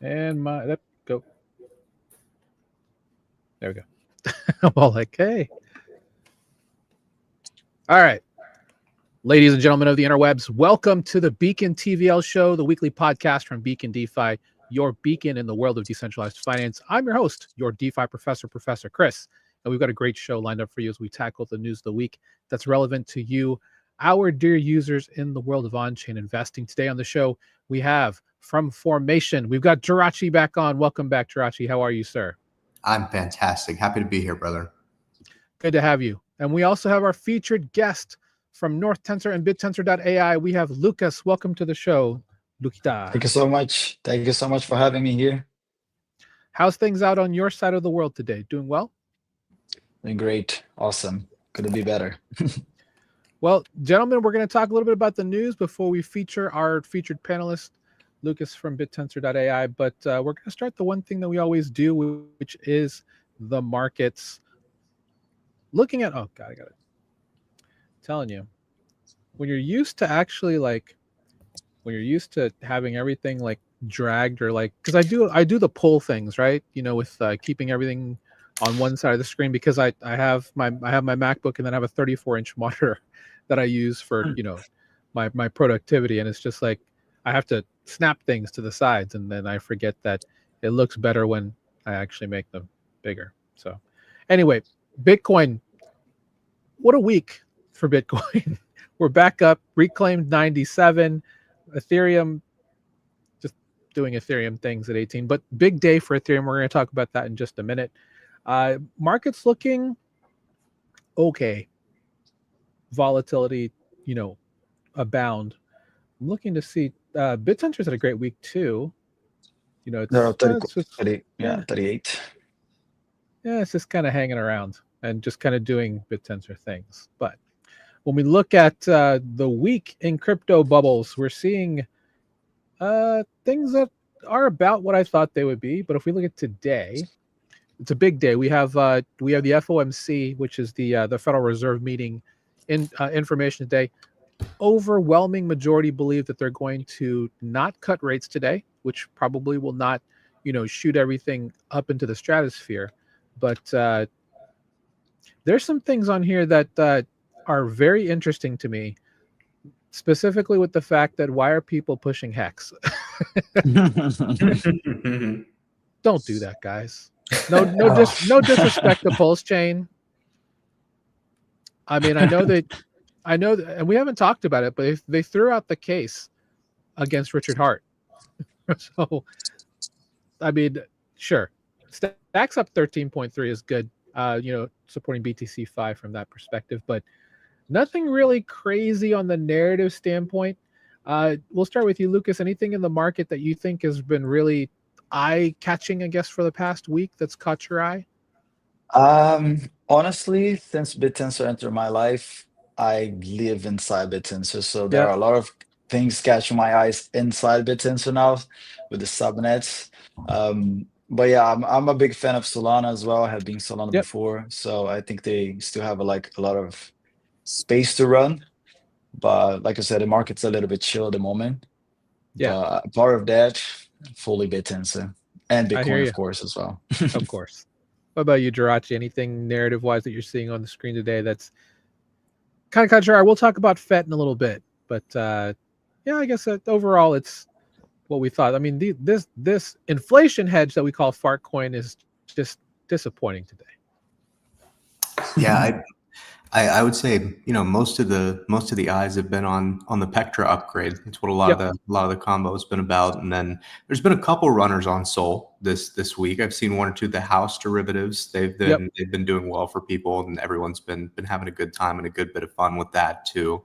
And go. There we go. I'm all like, hey. All right. Ladies and gentlemen of the interwebs, welcome to the Beacon TVL show, the weekly podcast from Beacon DeFi, your beacon in the world of decentralized finance. I'm your host, your DeFi professor, Professor Chris. And we've got a great show lined up for you as we tackle the news of the week that's relevant to you, our dear users in the world of on-chain investing. Today on the show, we have from Formation, we've got Jirachi back on. Welcome back, Jirachi. How are you, sir? I'm fantastic. Happy to be here, brother. Good to have you. And we also have our featured guest from North Tensor and BitTensor.ai. We have Lucas. Welcome to the show, Lukita. Thank you so much. Thank you so much for having me here. How's things out on your side of the world today? Doing well? Doing great. Awesome. Couldn't be better. Well, gentlemen, we're going to talk a little bit about the news before we feature our featured panelist, Lucas from BitTensor.ai. But we're going to start the one thing that we always do, which is the markets. Looking at, oh God, I got it. Telling you, when you're used to actually when you're used to having everything like dragged or because I do the pull things, right? You know, with keeping everything on one side of the screen because I have my MacBook and then I have a 34-inch monitor that I use for my productivity, and it's just like I have to snap things to the sides, and then I forget that it looks better when I actually make them bigger. So anyway, Bitcoin, what a week for Bitcoin. We're back up, reclaimed 97. Ethereum just doing Ethereum things at 18, but big day for Ethereum. We're going to talk about that in just a minute. Markets looking okay. Volatility, abound. I'm looking to see BitTensor's had a great week too. It's, No, 30, it's just, 38. Yeah, it's just kind of hanging around and just kind of doing BitTensor things. But when we look at the week in crypto bubbles, we're seeing things that are about what I thought they would be. But if we look at today, it's a big day. We have the FOMC, which is the Federal Reserve meeting in information today. Overwhelming majority believe that they're going to not cut rates today, which probably will not, shoot everything up into the stratosphere. But there's some things on here that are very interesting to me, specifically with the fact that why are people pushing Hex? Don't do that, guys. No disrespect to Pulse Chain. I mean, I know that, and we haven't talked about it, but they threw out the case against Richard Hart. So, I mean, sure, stacks up 13.3 is good. Supporting BTC 5 from that perspective, but nothing really crazy on the narrative standpoint. We'll start with you, Lucas. Anything in the market that you think has been really eye-catching, I guess, for the past week that's caught your eye? Honestly, since BitTensor entered my life, I live inside BitTensor, so there are a lot of things catching my eyes inside BitTensor now with the subnets. But yeah, I'm a big fan of Solana as well. I have been Solana before, so I think they still have a lot of space to run. But like I said, the market's a little bit chill at the moment. Yeah, but part of that, fully BitTensor and Bitcoin, of course, as well. Of course. What about you, Jirachi? Anything narrative-wise that you're seeing on the screen today that's kind of caught your eye? We'll talk about FET in a little bit, but I guess overall it's what we thought. I mean, this inflation hedge that we call Fartcoin is just disappointing today. Yeah, I would say most of the eyes have been on the Pectra upgrade. That's what a lot of the combo has been about. And then there's been a couple runners on Sol this week. I've seen one or two of the house derivatives. They've been doing well for people, and everyone's been having a good time and a good bit of fun with that too.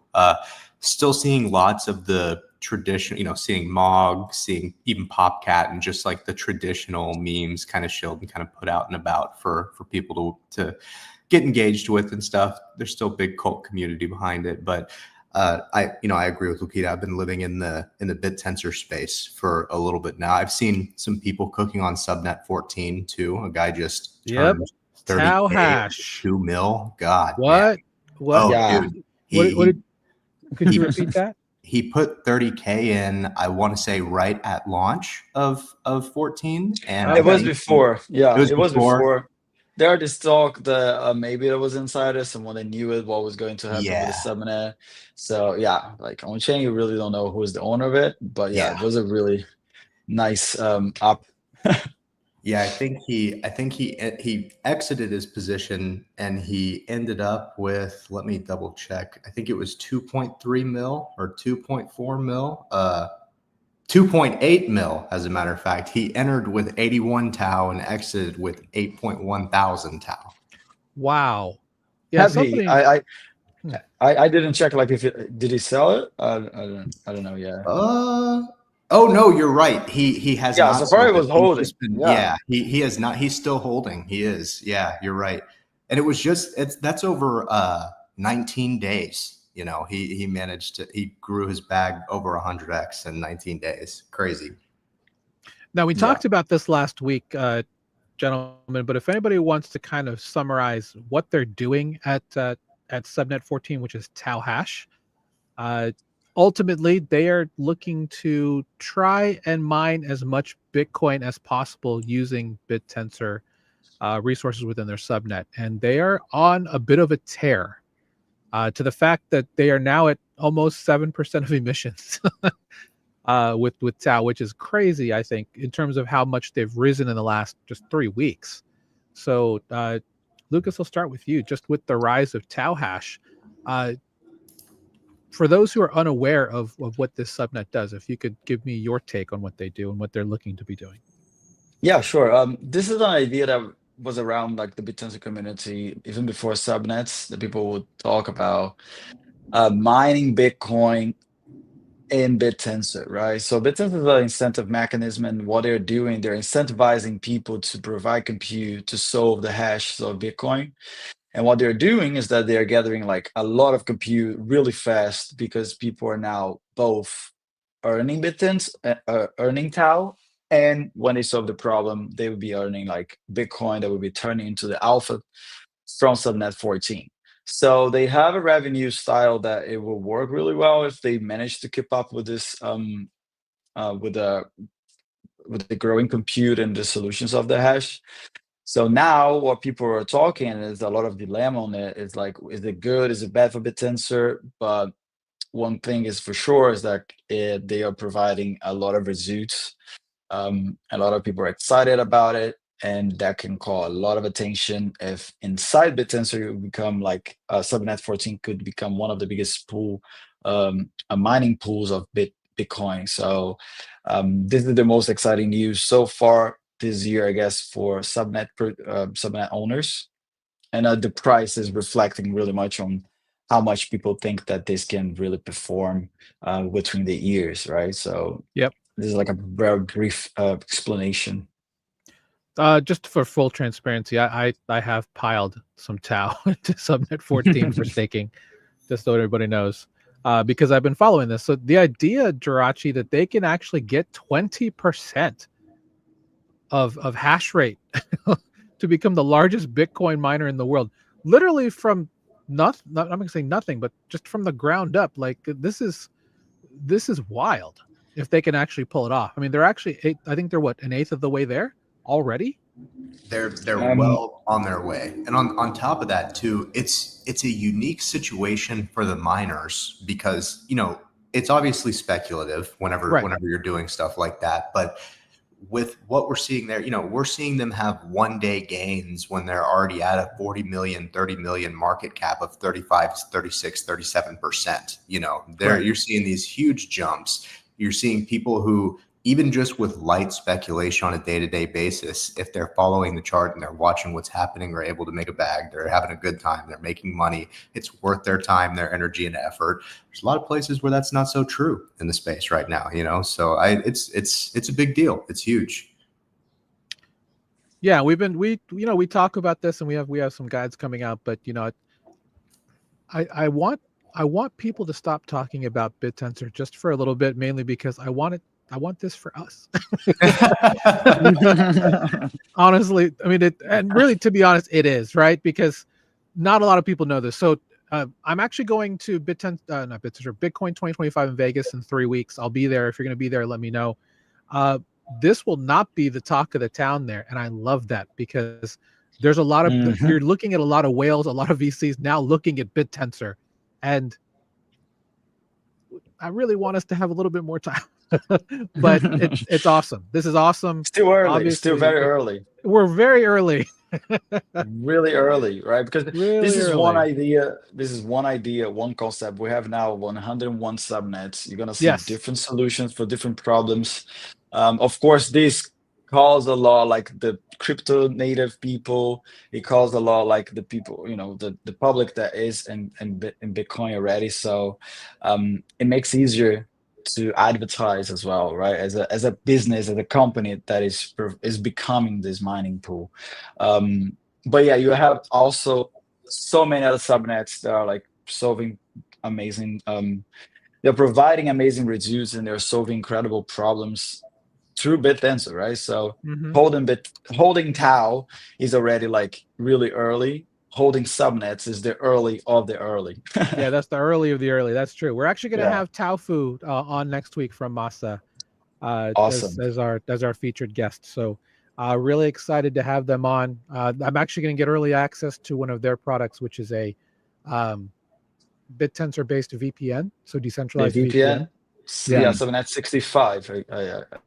Still seeing lots of the tradition, seeing Mog, seeing even Popcat, and just like the traditional memes kind of shilled and kind of put out and about for people to get engaged with and stuff. There's still a big cult community behind it, but I agree with Lukita. I've been living in the BitTensor space for a little bit now. I've seen some people cooking on Subnet 14 too. A guy just turned 30K, hash 2 mil. God, what? man. What? Oh, Yeah. Dude, Could you repeat that? he put 30K in, I want to say right at launch of 14, and It was Okay. before. it Yeah, was it was before. before. There are this talk that maybe there was insiders, someone that knew it, what was going to happen with the Yeah, subnet. So yeah, like on chain, you really don't know who is the owner of it, but yeah, yeah. it was a really nice up. Yeah, I think he exited his position and he ended up with, let me double check. I think it was 2.3 mil or 2.4 mil. 2.8 mil, as a matter of fact. He entered with 81 tau and exited with 8.1 thousand tau. Wow. Yeah, Heavy. somebody. Hmm. I didn't check like if it did he sell it? I don't know. Yeah. Oh no, you're right. He has Yeah. not So far it sold it. was He's holding. just been, Yeah. yeah, he has not. He's still holding. He is. Yeah, you're right. And it was just that's over 19 days. You know, he managed to, he grew his bag over 100x in 19 days. Crazy. Now we Yeah. talked about this last week, gentlemen. But if anybody wants to kind of summarize what they're doing at Subnet 14, which is Tau Hash, uh, ultimately they are looking to try and mine as much Bitcoin as possible using BitTensor resources within their subnet, and they are on a bit of a tear. To the fact that they are now at almost 7% of emissions with Tau, which is crazy, I think, in terms of how much they've risen in the last just 3 weeks. So, Lucas, I'll start with you. Just with the rise of Tau Hash, uh, for those who are unaware of what this subnet does, if you could give me your take on what they do and what they're looking to be doing. Yeah, sure. This is an idea that was around like the BitTensor community even before subnets. That people would talk about mining Bitcoin in BitTensor, right? So BitTensor is an incentive mechanism, and what they're doing, they're incentivizing people to provide compute to solve the hashes of Bitcoin. And what they're doing is that they're gathering like a lot of compute really fast because people are now both earning earning Tau, and when they solve the problem, they will be earning like Bitcoin that will be turning into the alpha from subnet 14. So they have a revenue style that it will work really well if they manage to keep up with this with the growing compute and the solutions of the hash. So now what people are talking, and there's a lot of dilemma on it, is like, is it good? Is it bad for BitTensor? But one thing is for sure is that they are providing a lot of results. A lot of people are excited about it, and that can call a lot of attention. If inside BitTensor you become like subnet 14 could become one of the biggest mining pools of Bitcoin. So this is the most exciting news so far this year, I guess, for subnet owners, and the price is reflecting really much on how much people think that this can really perform between the years, right? So Yep. this is like a very brief explanation. Just for full transparency, I have piled some Tau to Subnet 14 for staking, just so everybody knows, because I've been following this. So the idea, Jirachi, that they can actually get 20% of hash rate to become the largest Bitcoin miner in the world, literally from not I'm gonna say nothing, but just from the ground up. Like this is wild if they can actually pull it off. I mean, they're actually I think they're what, an eighth of the way there already. They're Um, well on their way. And on top of that too, it's a unique situation for the miners because, you know, it's obviously speculative Right. whenever you're doing stuff like that. But with what we're seeing there, you know, we're seeing them have 1 day gains when they're already at a 40 million, 30 million market cap of 35, 36, 37%. You know, Right. you're seeing these huge jumps. You're seeing people who, even just with light speculation on a day-to-day basis, if they're following the chart and they're watching what's happening, are able to make a bag, they're having a good time, they're making money, it's worth their time, their energy and effort. There's a lot of places where that's not so true in the space right now, you know? So it's a big deal. It's huge. Yeah, we talk about this, and we have some guides coming out, but I want people to stop talking about BitTensor just for a little bit, mainly because I want this for us. Honestly, I mean, and really, to be honest, it is, right? Because not a lot of people know this. So I'm actually going to Bitcoin 2025 in Vegas in 3 weeks. I'll be there. If you're going to be there, let me know. This will not be the talk of the town there, and I love that because there's a lot of you're looking at a lot of whales, a lot of VCs now looking at BitTensor, and I really want us to have a little bit more time. But it's awesome. This is awesome. Still early. Obviously, Still very early. We're very early. Really early, right? Because really this is one early. idea. This is one idea, one concept. We have now 101 subnets. You're gonna see Yes. different solutions for different problems. Of course, this calls a lot like the crypto native people. It calls a lot like the people, the public that is in Bitcoin already. So it makes easier to advertise as well, right? As a business, as a company that is becoming this mining pool. But yeah, you have also so many other subnets that are like solving amazing. They're providing amazing results and they're solving incredible problems through BitTensor, right? So holding Tau is already like really early. Holding subnets is the early of the early. Yeah, that's the early of the early. That's true. We're actually going to have Taufu on next week from Masa awesome. as our featured guest. So really excited to have them on. I'm actually going to get early access to one of their products, which is a BitTensor based VPN, so decentralized VPN. Yeah, subnet 65,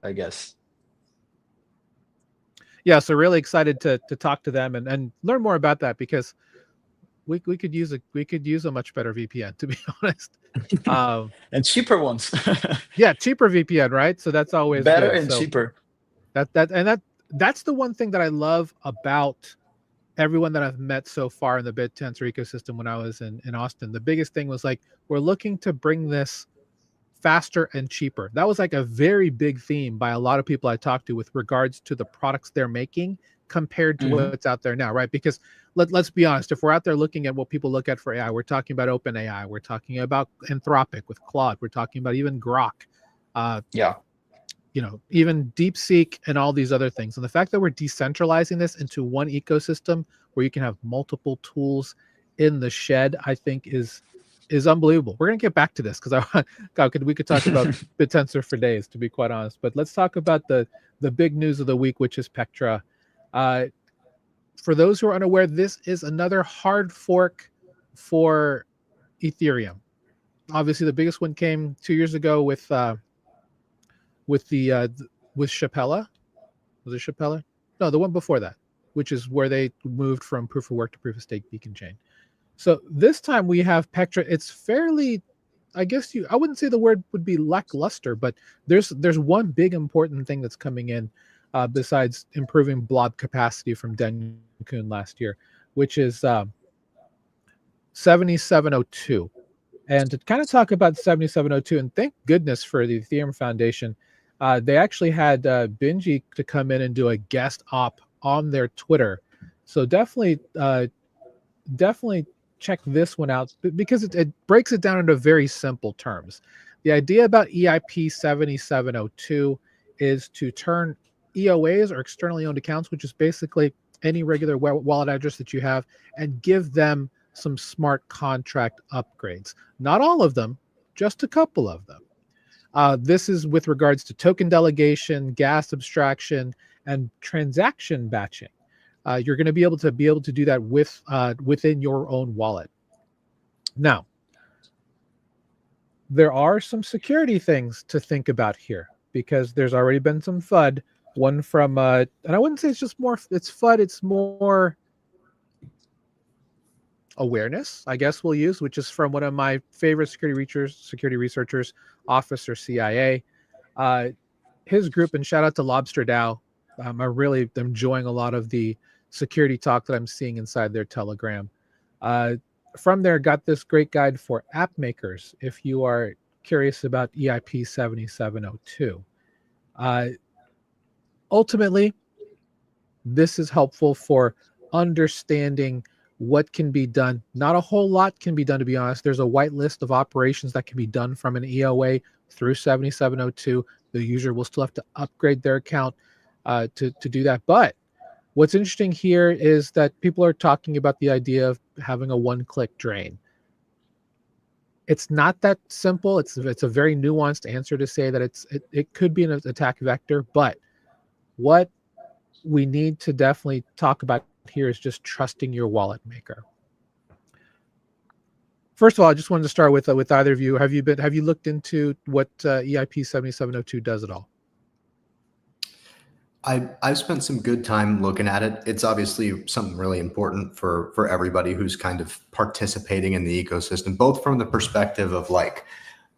I guess. Yeah, so really excited to talk to them and learn more about that because we could use a much better VPN, to be honest. And cheaper ones. Yeah, cheaper VPN, right? So that's always better good. and cheaper. That's the one thing that I love about everyone that I've met so far in the BitTensor ecosystem when I was in Austin. The biggest thing was like, we're looking to bring this faster and cheaper. That was like a very big theme by a lot of people I talked to with regards to the products they're making compared to what's out there now, right? Because let's be honest, if we're out there looking at what people look at for AI, we're talking about OpenAI, we're talking about Anthropic with Claude, we're talking about even Grok, even DeepSeek and all these other things. And the fact that we're decentralizing this into one ecosystem where you can have multiple tools in the shed, I think is unbelievable. We're gonna get back to this because we could talk about BitTensor for days, to be quite honest. But let's talk about the big news of the week, which is Pectra. For those who are unaware, this is another hard fork for Ethereum. Obviously, the biggest one came 2 years ago with Shapella. Was it Shapella? No, the one before that, which is where they moved from proof of work to proof of stake beacon chain. So this time we have Pectra. It's fairly, I wouldn't say the word would be lackluster, but there's one big important thing that's coming in besides improving blob capacity from Denkun last year, which is 7702. And to kind of talk about 7702, and thank goodness for the Ethereum Foundation, they actually had Benji to come in and do a guest op on their Twitter. So definitely check this one out because it breaks it down into very simple terms. The idea about EIP 7702 is to turn EOAs, or externally owned accounts, which is basically any regular wallet address that you have, and give them some smart contract upgrades. Not all of them, just a couple of them. This is with regards to token delegation, gas abstraction, and transaction batching. You're going to be able to do that within your own wallet. Now, there are some security things to think about here because there's already been some FUD. One from, and I wouldn't say it's FUD, it's more awareness, I guess we'll use, which is from one of my favorite security researchers, Officer CIA. His group, and shout out to Lobster DAO. I really am enjoying a lot of the security talk that I'm seeing inside their Telegram. From there, got this great guide for app makers if you are curious about EIP 7702. Ultimately, this is helpful for understanding what can be done. Not a whole lot can be done, to be honest. There's a white list of operations that can be done from an EOA through 7702. The user will still have to upgrade their account to do that. But what's interesting here is that people are talking about the idea of having a one-click drain. It's not that simple. It's a very nuanced answer to say that it could be an attack vector, but what we need to definitely talk about here is just trusting your wallet maker. First of all, I just wanted to start with either of you. Have you looked into what EIP 7702 does at all? I've spent some good time looking at it. It's obviously something really important for everybody who's kind of participating in the ecosystem, both from the perspective of like,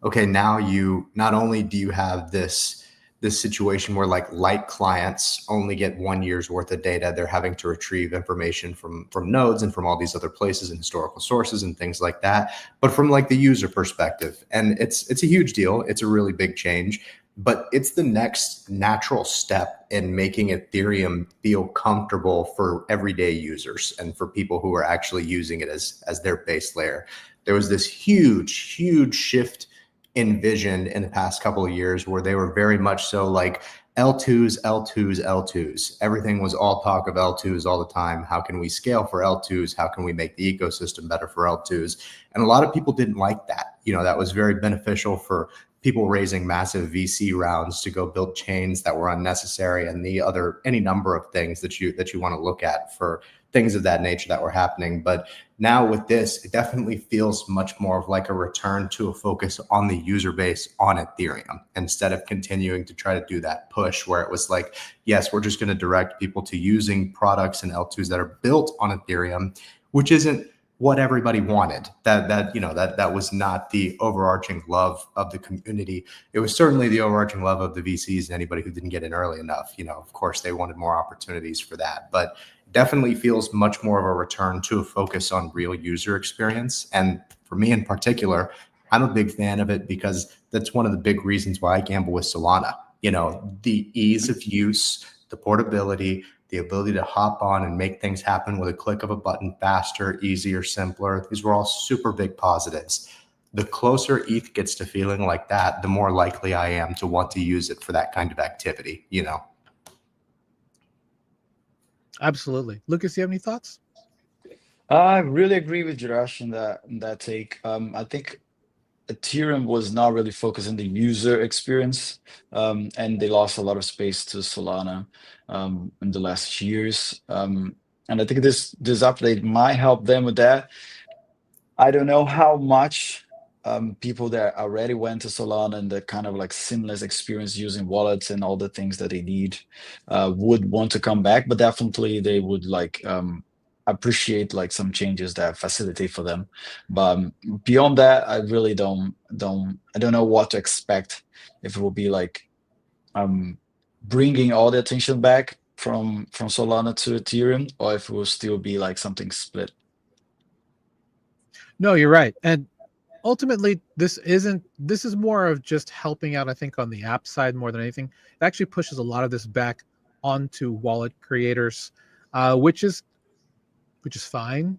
okay, now you not only do you have this situation where like light clients only get 1 year's worth of data, they're having to retrieve information from nodes and from all these other places and historical sources and things like that, but from like the user perspective. And it's a huge deal. It's a really big change, but it's the next natural step in making Ethereum feel comfortable for everyday users and for people who are actually using it as their base layer. There was this huge shift envisioned in the past couple of years where they were very much so like L2s, L2s, L2s. Everything was all talk of L2s all the time. How can we scale for L2s? How can we make the ecosystem better for L2s? And a lot of people didn't like that. That was very beneficial for people raising massive VC rounds to go build chains that were unnecessary, and any number of things that you want to look at for things of that nature that were happening. But now with this, it definitely feels much more of like a return to a focus on the user base on Ethereum, instead of continuing to try to do that push where it was like, yes, we're just going to direct people to using products and L2s that are built on Ethereum, which isn't what everybody wanted. That was not the overarching love of the community. It was certainly the overarching love of the VCs and anybody who didn't get in early enough. Of course, they wanted more opportunities for that, but definitely feels much more of a return to a focus on real user experience. And for me in particular, I'm a big fan of it because that's one of the big reasons why I gamble with Solana. The ease of use, the portability, the ability to hop on and make things happen with a click of a button, faster, easier, simpler. These were all super big positives. The closer ETH gets to feeling like that, the more likely I am to want to use it for that kind of activity, Absolutely. Lucas, you have any thoughts? I really agree with Jirash in that take. I think Ethereum was not really focused on the user experience, and they lost a lot of space to Solana in the last years. And I think this update might help them with that. I don't know how much people that already went to Solana and the kind of like seamless experience using wallets and all the things that they need would want to come back, but definitely they would like appreciate like some changes that facilitate for them. But beyond that, I really don't know what to expect, if it will be like bringing all the attention back from Solana to Ethereum, or if it will still be like something split. No, you're right. And ultimately, this is more of just helping out, I think, on the app side more than anything. It actually pushes a lot of this back onto wallet creators, which is fine.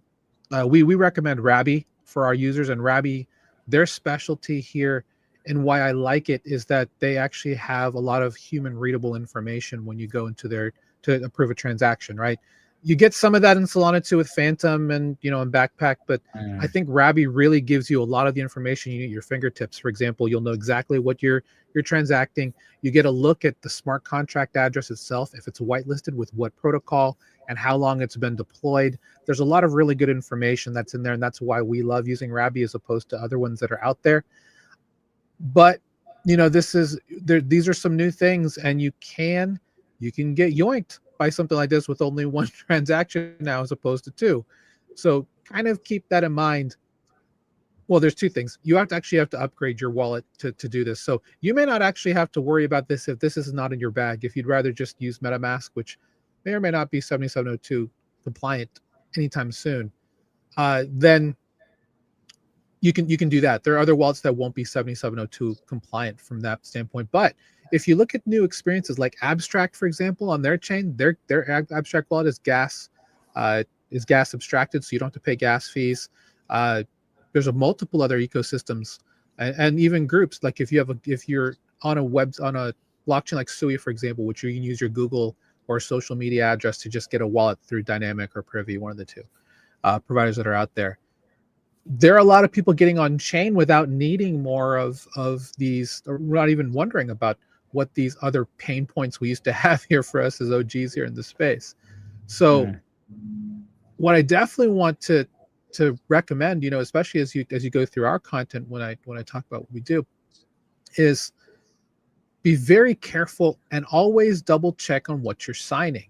We recommend Rabby for our users, and Rabby, their specialty here and why I like it is that they actually have a lot of human readable information when you go into to approve a transaction, right? You get some of that in Solana too with Phantom and and Backpack, but I think Rabby really gives you a lot of the information you need at your fingertips. For example, you'll know exactly what you're transacting. You get a look at the smart contract address itself, if it's whitelisted, with what protocol and how long it's been deployed. There's a lot of really good information that's in there, and that's why we love using Rabby as opposed to other ones that are out there. But these are some new things, and you can get yoinked by something like this with only one transaction now as opposed to two. So kind of keep that in mind. Well, there's two things. You have to upgrade your wallet to do this. So you may not actually have to worry about this if this is not in your bag. If you'd rather just use MetaMask, which may or may not be 7702 compliant anytime soon, then you can do that. There are other wallets that won't be 7702 compliant from that standpoint. But if you look at new experiences like Abstract, for example, on their chain, their Abstract wallet is gas abstracted, so you don't have to pay gas fees. There's a multiple other ecosystems and even groups. Like if you're on a blockchain like Sui, for example, which you can use your Google or social media address to just get a wallet through Dynamic or Privy, one of the two providers that are out there. there are a lot of people getting on chain without needing more of these, or not even wondering about what these other pain points we used to have here for us as OGs here in the space. So what I definitely want to recommend, especially as you go through our content, when I talk about what we do, is be very careful and always double check on what you're signing.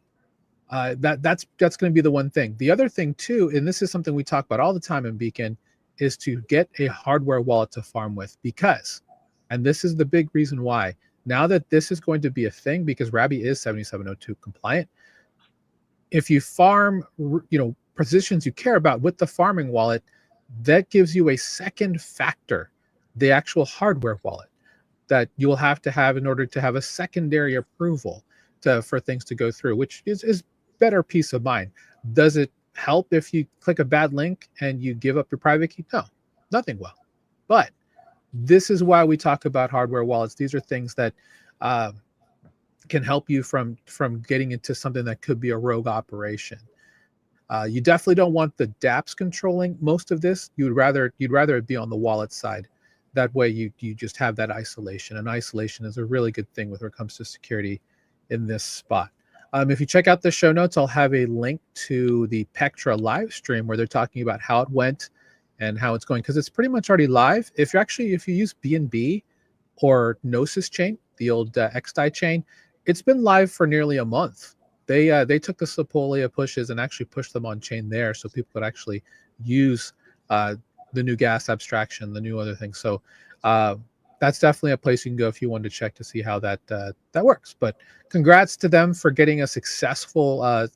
That's going to be the one thing. The other thing too, and this is something we talk about all the time in Beacon, is to get a hardware wallet to farm with, because, and this is the big reason why, now that this is going to be a thing, because Rabby is 7702 compliant, if you farm, positions you care about with the farming wallet, that gives you a second factor, the actual hardware wallet, that you will have to have in order to have a secondary approval for things to go through, which is better peace of mind. Does it help if you click a bad link and you give up your private key? No, nothing will. But this is why we talk about hardware wallets. These are things that can help you from getting into something that could be a rogue operation. You definitely don't want the dApps controlling most of this. You'd rather it be on the wallet side. That way you just have that isolation, and isolation is a really good thing when it comes to security in this spot. If you check out the show notes, I'll have a link to the Pectra live stream where they're talking about how it went and how it's going, because it's pretty much already live. If you use BNB or Gnosis chain, the old XDAI chain, it's been live for nearly a month. They took the Sepolia pushes and actually pushed them on chain there, so people could actually use the new gas abstraction, the new other things. So that's definitely a place you can go if you want to check to see how that works. But congrats to them for getting a successful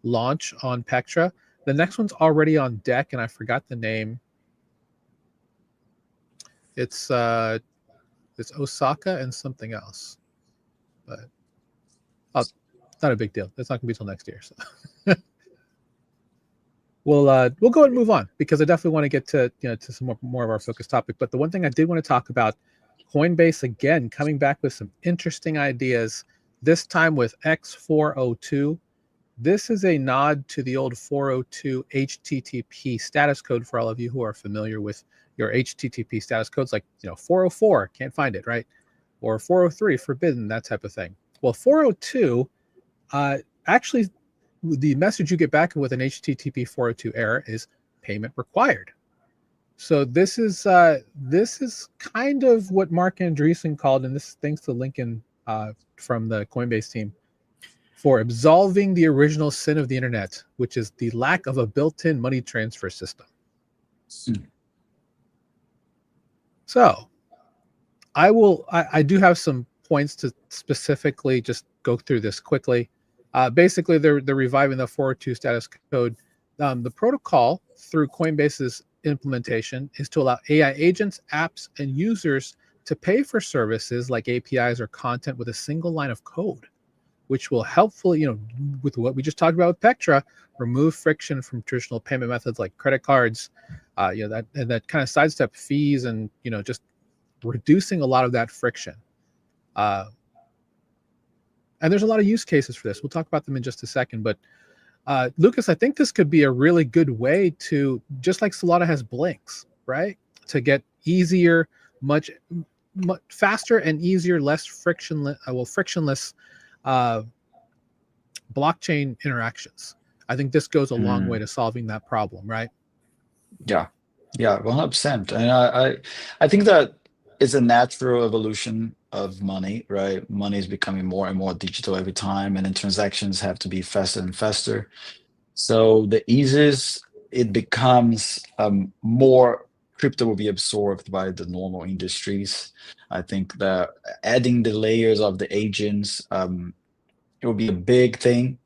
launch on Pectra. The next one's already on deck, and I forgot the name. It's Osaka and something else, but not a big deal. It's not gonna be till next year. So we'll go ahead and move on, because I definitely want to get to to some more of our focus topic. But the one thing I did want to talk about, Coinbase again coming back with some interesting ideas, this time with X402. This is a nod to the old 402 HTTP status code for all of you who are familiar with your HTTP status codes, like 404, can't find it, right? Or 403, forbidden, that type of thing. Well, 402, actually, the message you get back with an HTTP 402 error is payment required. So this is kind of what Mark Andreessen called, and this thanks to Lincoln from the Coinbase team, for absolving the original sin of the internet, which is the lack of a built-in money transfer system. So I do have some points to specifically just go through this quickly. Basically, they're reviving the 402 status code. The protocol through Coinbase's implementation is to allow AI agents, apps, and users to pay for services like APIs or content with a single line of code, which will helpfully, with what we just talked about with Pectra, remove friction from traditional payment methods like credit cards, that kind of sidestep fees, and just reducing a lot of that friction. And there's a lot of use cases for this. We'll talk about them in just a second. But Lucas, I think this could be a really good way to, just like Solana has blinks, right? To get easier, much faster and easier, less frictionless blockchain interactions. I think this goes a long way to solving that problem, right? Yeah, 100%. And I think that it's a natural evolution of money, right? Money is becoming more and more digital every time, and then transactions have to be faster and faster. So the easiest it becomes, more crypto will be absorbed by the normal industries. I think that adding the layers of the agents, it will be a big thing,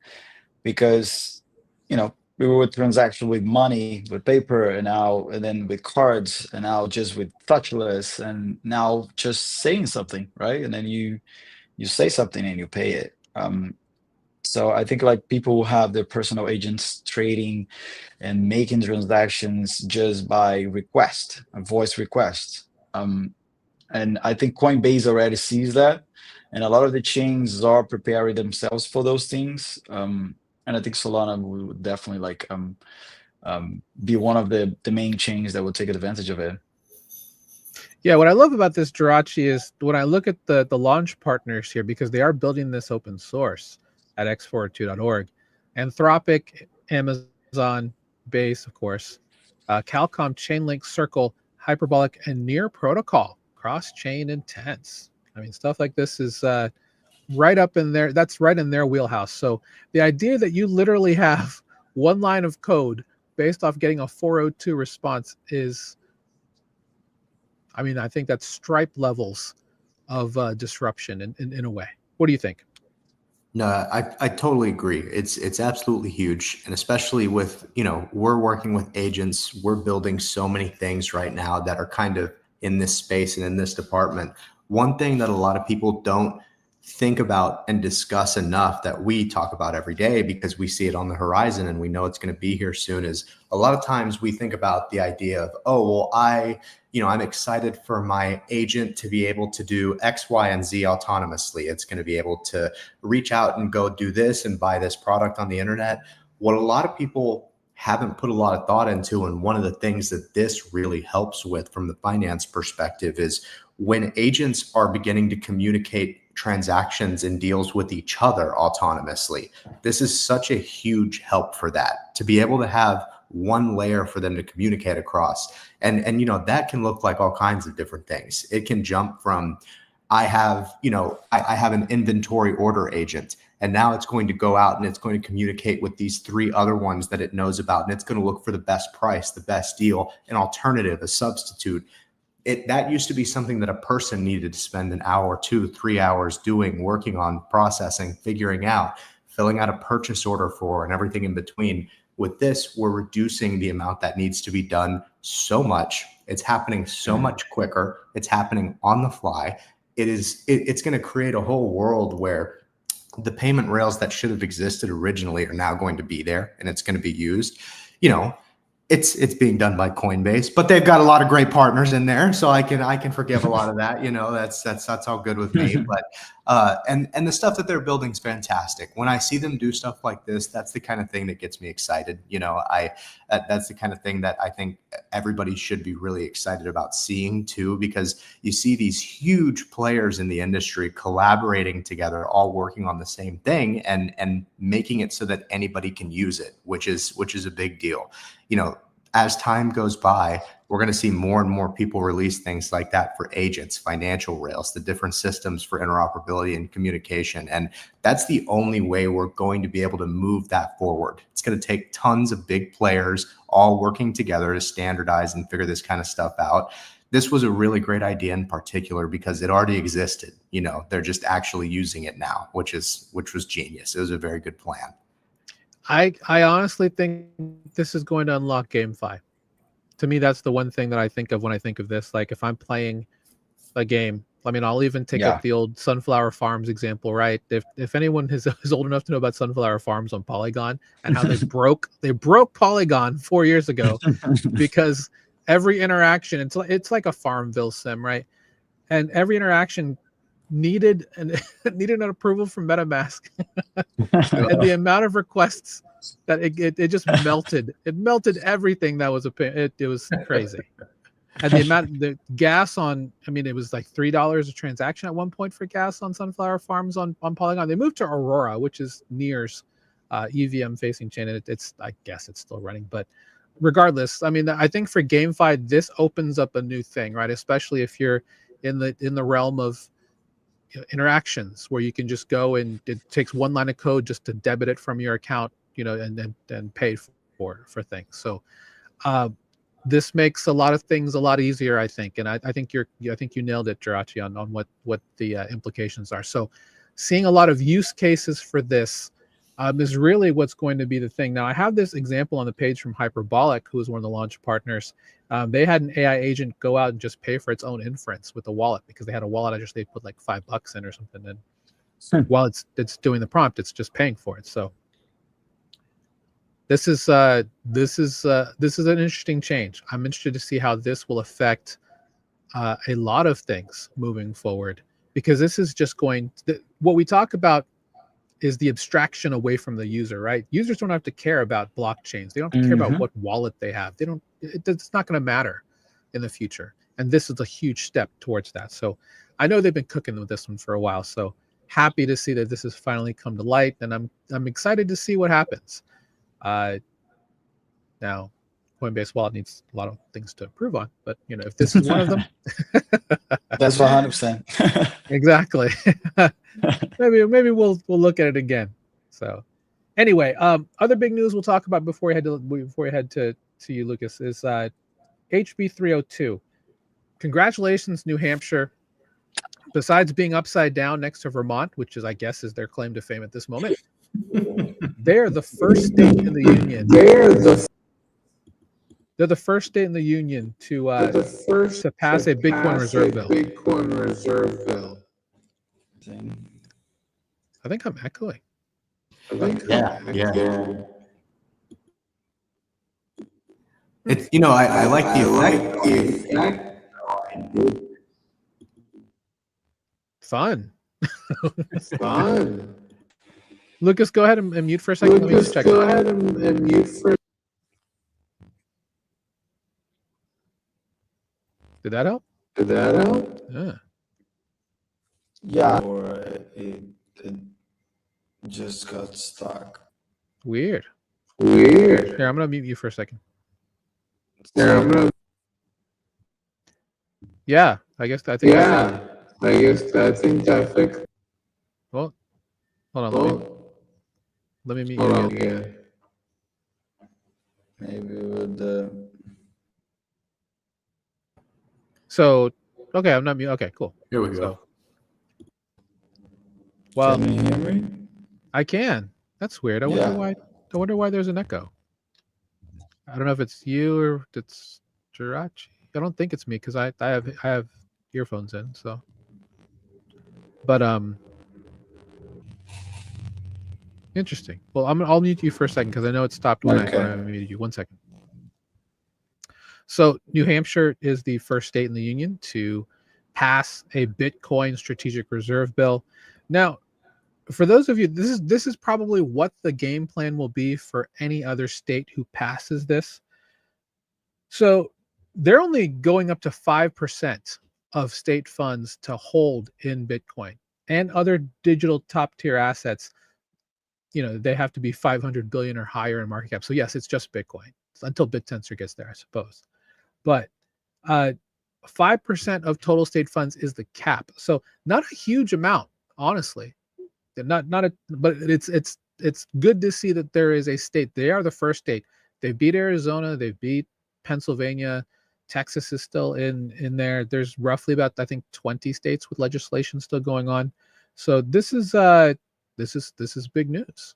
because we were with transaction with money, with paper, and then with cards, and now just with touchless, and now just saying something, right? And then you say something and you pay it. So I think like people who have their personal agents trading and making transactions just by request, a voice request. And I think Coinbase already sees that, and a lot of the chains are preparing themselves for those things. And I think Solana will definitely be one of the main chains that will take advantage of it. Yeah, what I love about this, Jirachi, is when I look at the launch partners here, because they are building this open source at x402.org. Anthropic, Amazon, Base, of course, Calcom, Chainlink, Circle, Hyperbolic, and Near Protocol, cross-chain intense. I mean, stuff like this is right up in there. That's right in their wheelhouse. So the idea that you literally have one line of code based off getting a 402 response is, I mean, I think that's Stripe levels of disruption in a way. What do you think? No, I totally agree. It's absolutely huge. And especially with, we're working with agents. We're building so many things right now that are kind of in this space and in this department. One thing that a lot of people don't think about and discuss enough that we talk about every day because we see it on the horizon and we know it's going to be here soon is a lot of times we think about the idea of, oh, well, I'm excited for my agent to be able to do X, Y, and Z autonomously. It's going to be able to reach out and go do this and buy this product on the internet. What a lot of people haven't put a lot of thought into, and one of the things that this really helps with from the finance perspective is when agents are beginning to communicate transactions and deals with each other autonomously. This is such a huge help for that, to be able to have one layer for them to communicate across. And that can look like all kinds of different things. It can jump from, I have an inventory order agent, and now it's going to go out and it's going to communicate with these 3 other ones that it knows about, and it's going to look for the best price, the best deal, an alternative, a substitute. That used to be something that a person needed to spend an hour, 2, 3 hours doing, working on, processing, figuring out, filling out a purchase order for, and everything in between. With this, we're reducing the amount that needs to be done so much. It's happening so much quicker. It's happening on the fly. It's going to create a whole world where the payment rails that should have existed originally are now going to be there, and it's going to be used. It's being done by Coinbase, but they've got a lot of great partners in there, so I can forgive a lot of that. That's all good with me. But and the stuff that they're building is fantastic. When I see them do stuff like this, that's the kind of thing that gets me excited. That's the kind of thing that I think everybody should be really excited about seeing too, because you see these huge players in the industry collaborating together, all working on the same thing and making it so that anybody can use it, which is a big deal. As time goes by, we're going to see more and more people release things like that for agents, financial rails, the different systems for interoperability and communication. And that's the only way we're going to be able to move that forward. It's going to take tons of big players all working together to standardize and figure this kind of stuff out. This was a really great idea in particular because it already existed. They're just actually using it now, which was genius. It was a very good plan. I honestly think this is going to unlock GameFi. To me, that's the one thing that I think of when I think of this. Like if I'm playing a game, I mean, I'll even take up the old Sunflower Farms example, right? If anyone is old enough to know about Sunflower Farms on Polygon and how they broke Polygon 4 years ago because every interaction, it's like a Farmville sim, right? And every interaction needed an approval from MetaMask. And the amount of requests that it just melted. It melted everything that was it was crazy. And the gas on, I mean, it was like $3 a transaction at one point for gas on Sunflower Farms on Polygon. They moved to Aurora, which is Near's EVM facing chain, and I guess it's still running. But regardless, I mean, I think for GameFi, this opens up a new thing, right? Especially if you're in the realm of interactions where you can just go and it takes one line of code just to debit it from your account, and pay for things. So this makes a lot of things a lot easier, I think. And I think you nailed it, Jirachi, on what the implications are. So seeing a lot of use cases for this is really what's going to be the thing. Now, I have this example on the page from Hyperbolic, who is one of the launch partners. They had an AI agent go out and just pay for its own inference with a wallet because they had a wallet. They put like $5 in or something, and while it's doing the prompt, it's just paying for it. So this is an interesting change. I'm interested to see how this will affect a lot of things moving forward, because this is just what we talk about is the abstraction away from the user, right? Users don't have to care about blockchains. They don't have to care about what wallet they have. It's not going to matter in the future. And this is a huge step towards that. So I know they've been cooking with this one for a while. So happy to see that this has finally come to light, and I'm excited to see what happens. Now, Coinbase Wallet needs a lot of things to improve on, but if this is one of them, that's 100%. Exactly. maybe we'll look at it again. So, anyway, other big news we'll talk about before we head to you, Lucas, is HB 302. Congratulations, New Hampshire. Besides being upside down next to Vermont, which is, I guess, is their claim to fame at this moment, they're the first state in the union. They're the first state in the union to pass a Bitcoin reserve bill. I think I'm echoing. Yeah. It's I like the effect. Fun. Lucas, go ahead and mute for a second. Let me just check. Go ahead and mute for. Did that help? Yeah. Or it just got stuck. Weird. Here, I'm gonna mute you for a second. Yeah, I think that fixed. Well, hold on. Let me mute you again. Maybe with the. So, okay, I'm not mute. Okay, cool. Here we go. Well, can you hear me? I can. That's weird. I wonder why there's an echo. I don't know if it's you or if it's Jirachi. I don't think it's me because I have earphones in. So, but interesting. Well, I'll mute you for a second because I know it stopped when I muted you. 1 second. So New Hampshire is the first state in the union to pass a Bitcoin strategic reserve bill. Now, for those of you, this is probably what the game plan will be for any other state who passes this. So they're only going up to 5% of state funds to hold in Bitcoin and other digital top tier assets. They have to be 500 billion or higher in market cap. So yes, it's just Bitcoin until BitTensor gets there, I suppose. But 5% of total state funds is the cap. So not a huge amount, honestly. But it's good to see that there is a state. They are the first state. They beat Arizona. They beat Pennsylvania. Texas is still in there. There's roughly about, I think, 20 states with legislation still going on. So this is big news.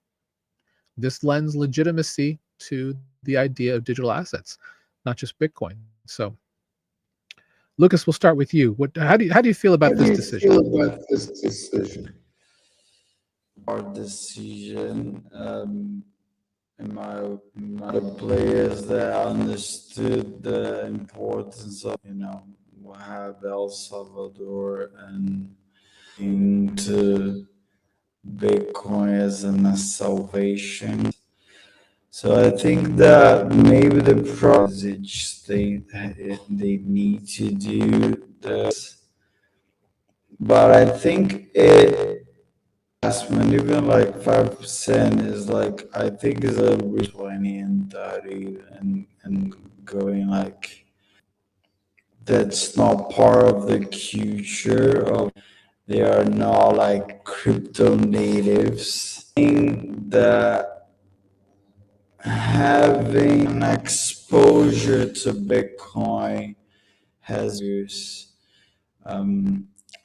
This lends legitimacy to the idea of digital assets, not just Bitcoin. So, Lucas, we'll start with you. How do you feel about this decision? Our decision, in my players that understood the importance of have El Salvador and into Bitcoin as a salvation. So I think that maybe the each state they need to do this, but I think even like 5% is like, I think is a 20 and 30 and going like, that's not part of the future of. They are not like crypto natives. I think that having an exposure to Bitcoin has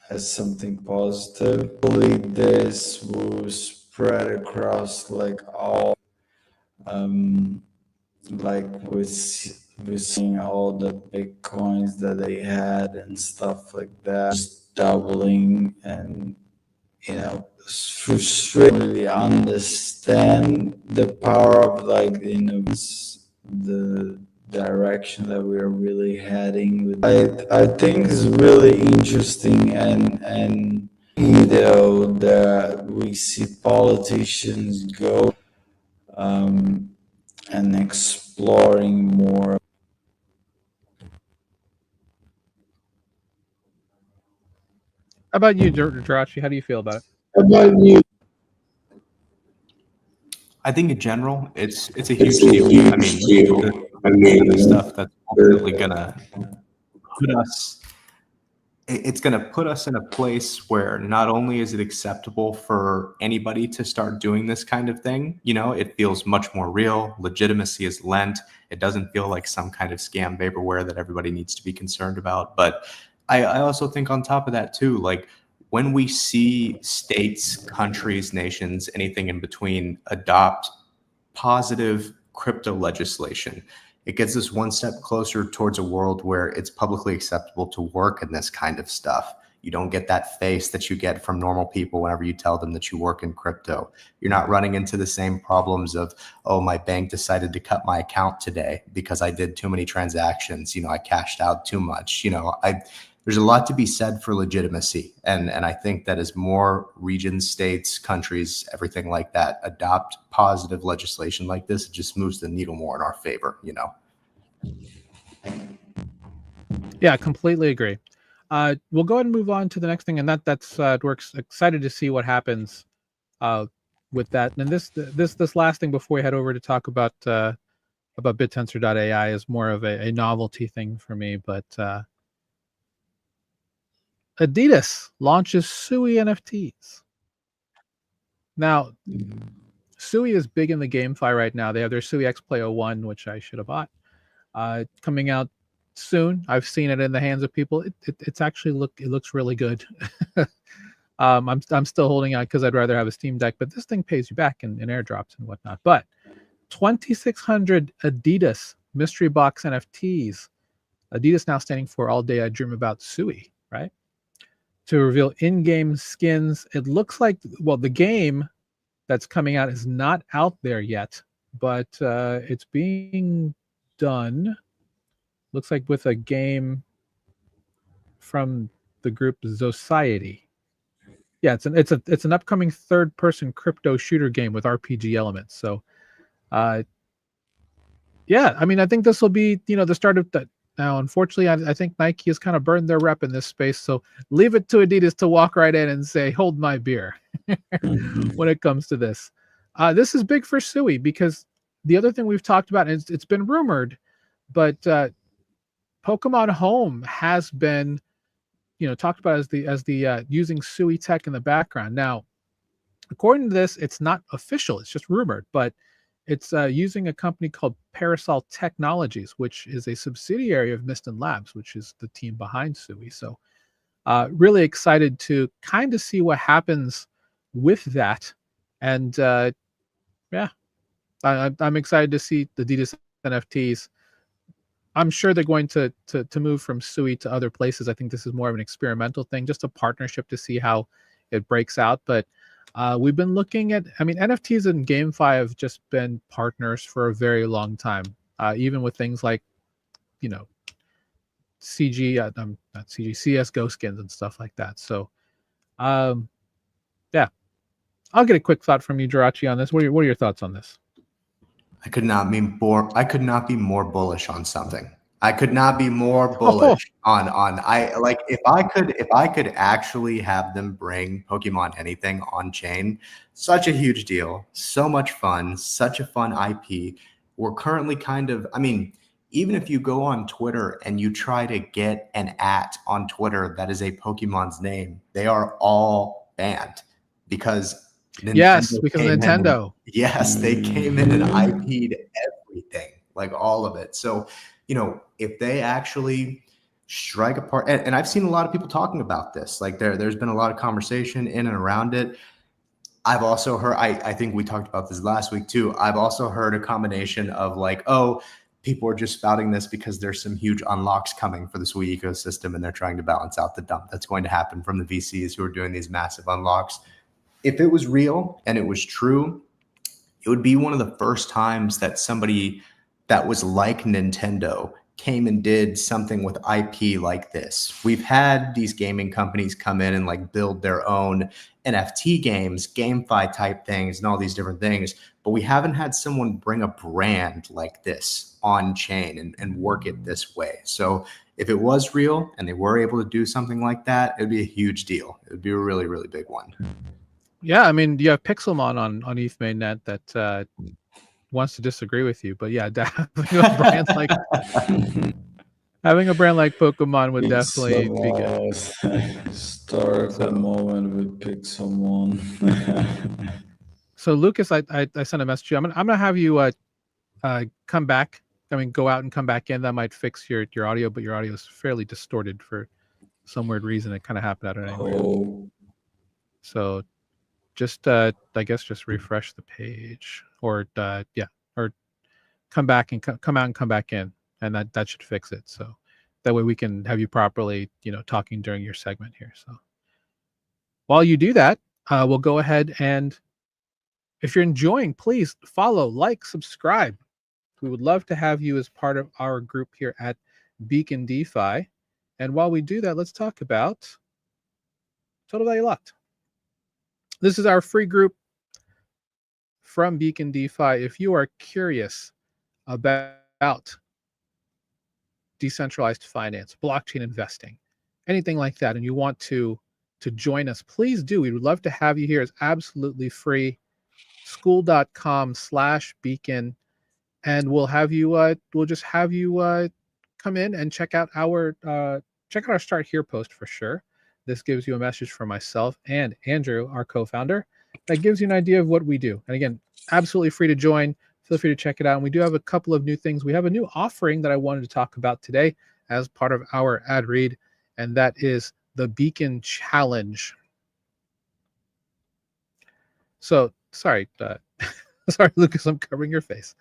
as something positive. Hopefully this will spread across like all, like we're seeing all the Bitcoins that they had and stuff like that, just doubling, and really understand the power of like the direction that we're really heading with. I think is really interesting, and though that we see politicians go and exploring more. How about you, Jirachi? How do you feel about it? How about you? I think in general, it's a huge deal. I mean, the stuff that's ultimately gonna put us. It's going to put us in a place where not only is it acceptable for anybody to start doing this kind of thing, it feels much more real. Legitimacy is lent. It doesn't feel like some kind of scam vaporware that everybody needs to be concerned about. But I also think on top of that too, like when we see states, countries, nations, anything in between adopt positive crypto legislation, it gets us one step closer towards a world where it's publicly acceptable to work in this kind of stuff. You don't get that face that you get from normal people whenever you tell them that you work in crypto. You're not running into the same problems of, oh, my bank decided to cut my account today because I did too many transactions. I cashed out too much. There's a lot to be said for legitimacy. And I think that as more regions, states, countries, everything like that adopt positive legislation like this, it just moves the needle more in our favor, Yeah, completely agree. We'll go ahead and move on to the next thing, and that's we're excited to see what happens with that. And this last thing before we head over to talk about BitTensor.ai is more of a novelty thing for me, but Adidas launches Sui NFTs. Now, Sui is big in the GameFi right now. They have their Sui X Play 01, which I should have bought. Coming out soon. I've seen it in the hands of people. It's actually it looks really good. I'm still holding out because I'd rather have a Steam Deck, but this thing pays you back in airdrops and whatnot. But 2,600 Adidas mystery box NFTs. Adidas now standing for All Day I Dream About Sui, right? To reveal in-game skins. It looks like, well, the game that's coming out is not out there yet, but it's being done. Looks like with a game from the group Society. Yeah, it's an upcoming third-person crypto shooter game with RPG elements. So, yeah, I mean, I think this will be the start of that. Now, unfortunately, I think Nike has kind of burned their rep in this space. So leave it to Adidas to walk right in and say, "Hold my beer," when it comes to this. This is big for Sui because the other thing we've talked about, and it's been rumored, but Pokemon Home has been, talked about as the using Sui tech in the background. Now, according to this, it's not official; it's just rumored, but it's using a company called Parasol Technologies, which is a subsidiary of Miston Labs, which is the team behind Sui. So, really excited to kind of see what happens with that, and yeah, I'm excited to see the Adidas NFTs. I'm sure they're going to move from Sui to other places. I think this is more of an experimental thing, just a partnership to see how it breaks out. But we've been looking at, NFTs and GameFi have just been partners for a very long time, even with things like, not CG, CSGO skins and stuff like that. So, yeah, I'll get a quick thought from you, Jirachi, on this. What are your thoughts on this? I could not be more bullish on something. I could not be more bullish on if I could actually have them bring Pokemon anything on chain, such a huge deal, so much fun, such a fun IP. We're currently even if you go on Twitter and you try to get an on Twitter that is a Pokemon's name, they are all banned because Nintendo. Yes, they came in and IP'd everything, like all of it. So, if they actually strike apart, and I've seen a lot of people talking about this, like there's been a lot of conversation in and around it. I've also heard, I think we talked about this last week too. I've also heard a combination of like, oh, people are just spouting this because there's some huge unlocks coming for the Sui ecosystem and they're trying to balance out the dump that's going to happen from the VCs who are doing these massive unlocks. If it was real and it was true, it would be one of the first times that somebody that was like Nintendo came and did something with IP like this. We've had these gaming companies come in and like build their own NFT games, GameFi type things, and all these different things, but we haven't had someone bring a brand like this on chain and work it this way. So if it was real and they were able to do something like that, it'd be a huge deal. It would be a really, really big one. Yeah, I mean, you have Pixelmon on ETH mainnet that wants to disagree with you, but yeah, having a brand like Pokemon would definitely be good. Historical moment with Pixelmon. So Lucas, I sent a message to you. I'm gonna have you come back. I mean, go out and come back in. That might fix your audio, but your audio is fairly distorted for some weird reason. It kind of happened out of anywhere. So just I guess just refresh the page, or or come back and come out and come back in, and that should fix it. So that way we can have you properly, talking during your segment here. So while you do that, we'll go ahead and, if you're enjoying, please follow, like, subscribe. We would love to have you as part of our group here at Beacon DeFi. And while we do that, let's talk about Total Value Locked. This is our free group from Beacon DeFi. If you are curious about decentralized finance, blockchain investing, anything like that, and you want to join us, please do. We would love to have you here. It's absolutely free. School.com/beacon, and we'll just have you come in and check out our Start Here post for sure. This gives you a message from myself and Andrew, our co-founder, that gives you an idea of what we do. And again, absolutely free to join. Feel free to check it out. And we do have a couple of new things. We have a new offering that I wanted to talk about today as part of our ad read, and that is the Beacon Challenge. So sorry, sorry, Lucas, I'm covering your face.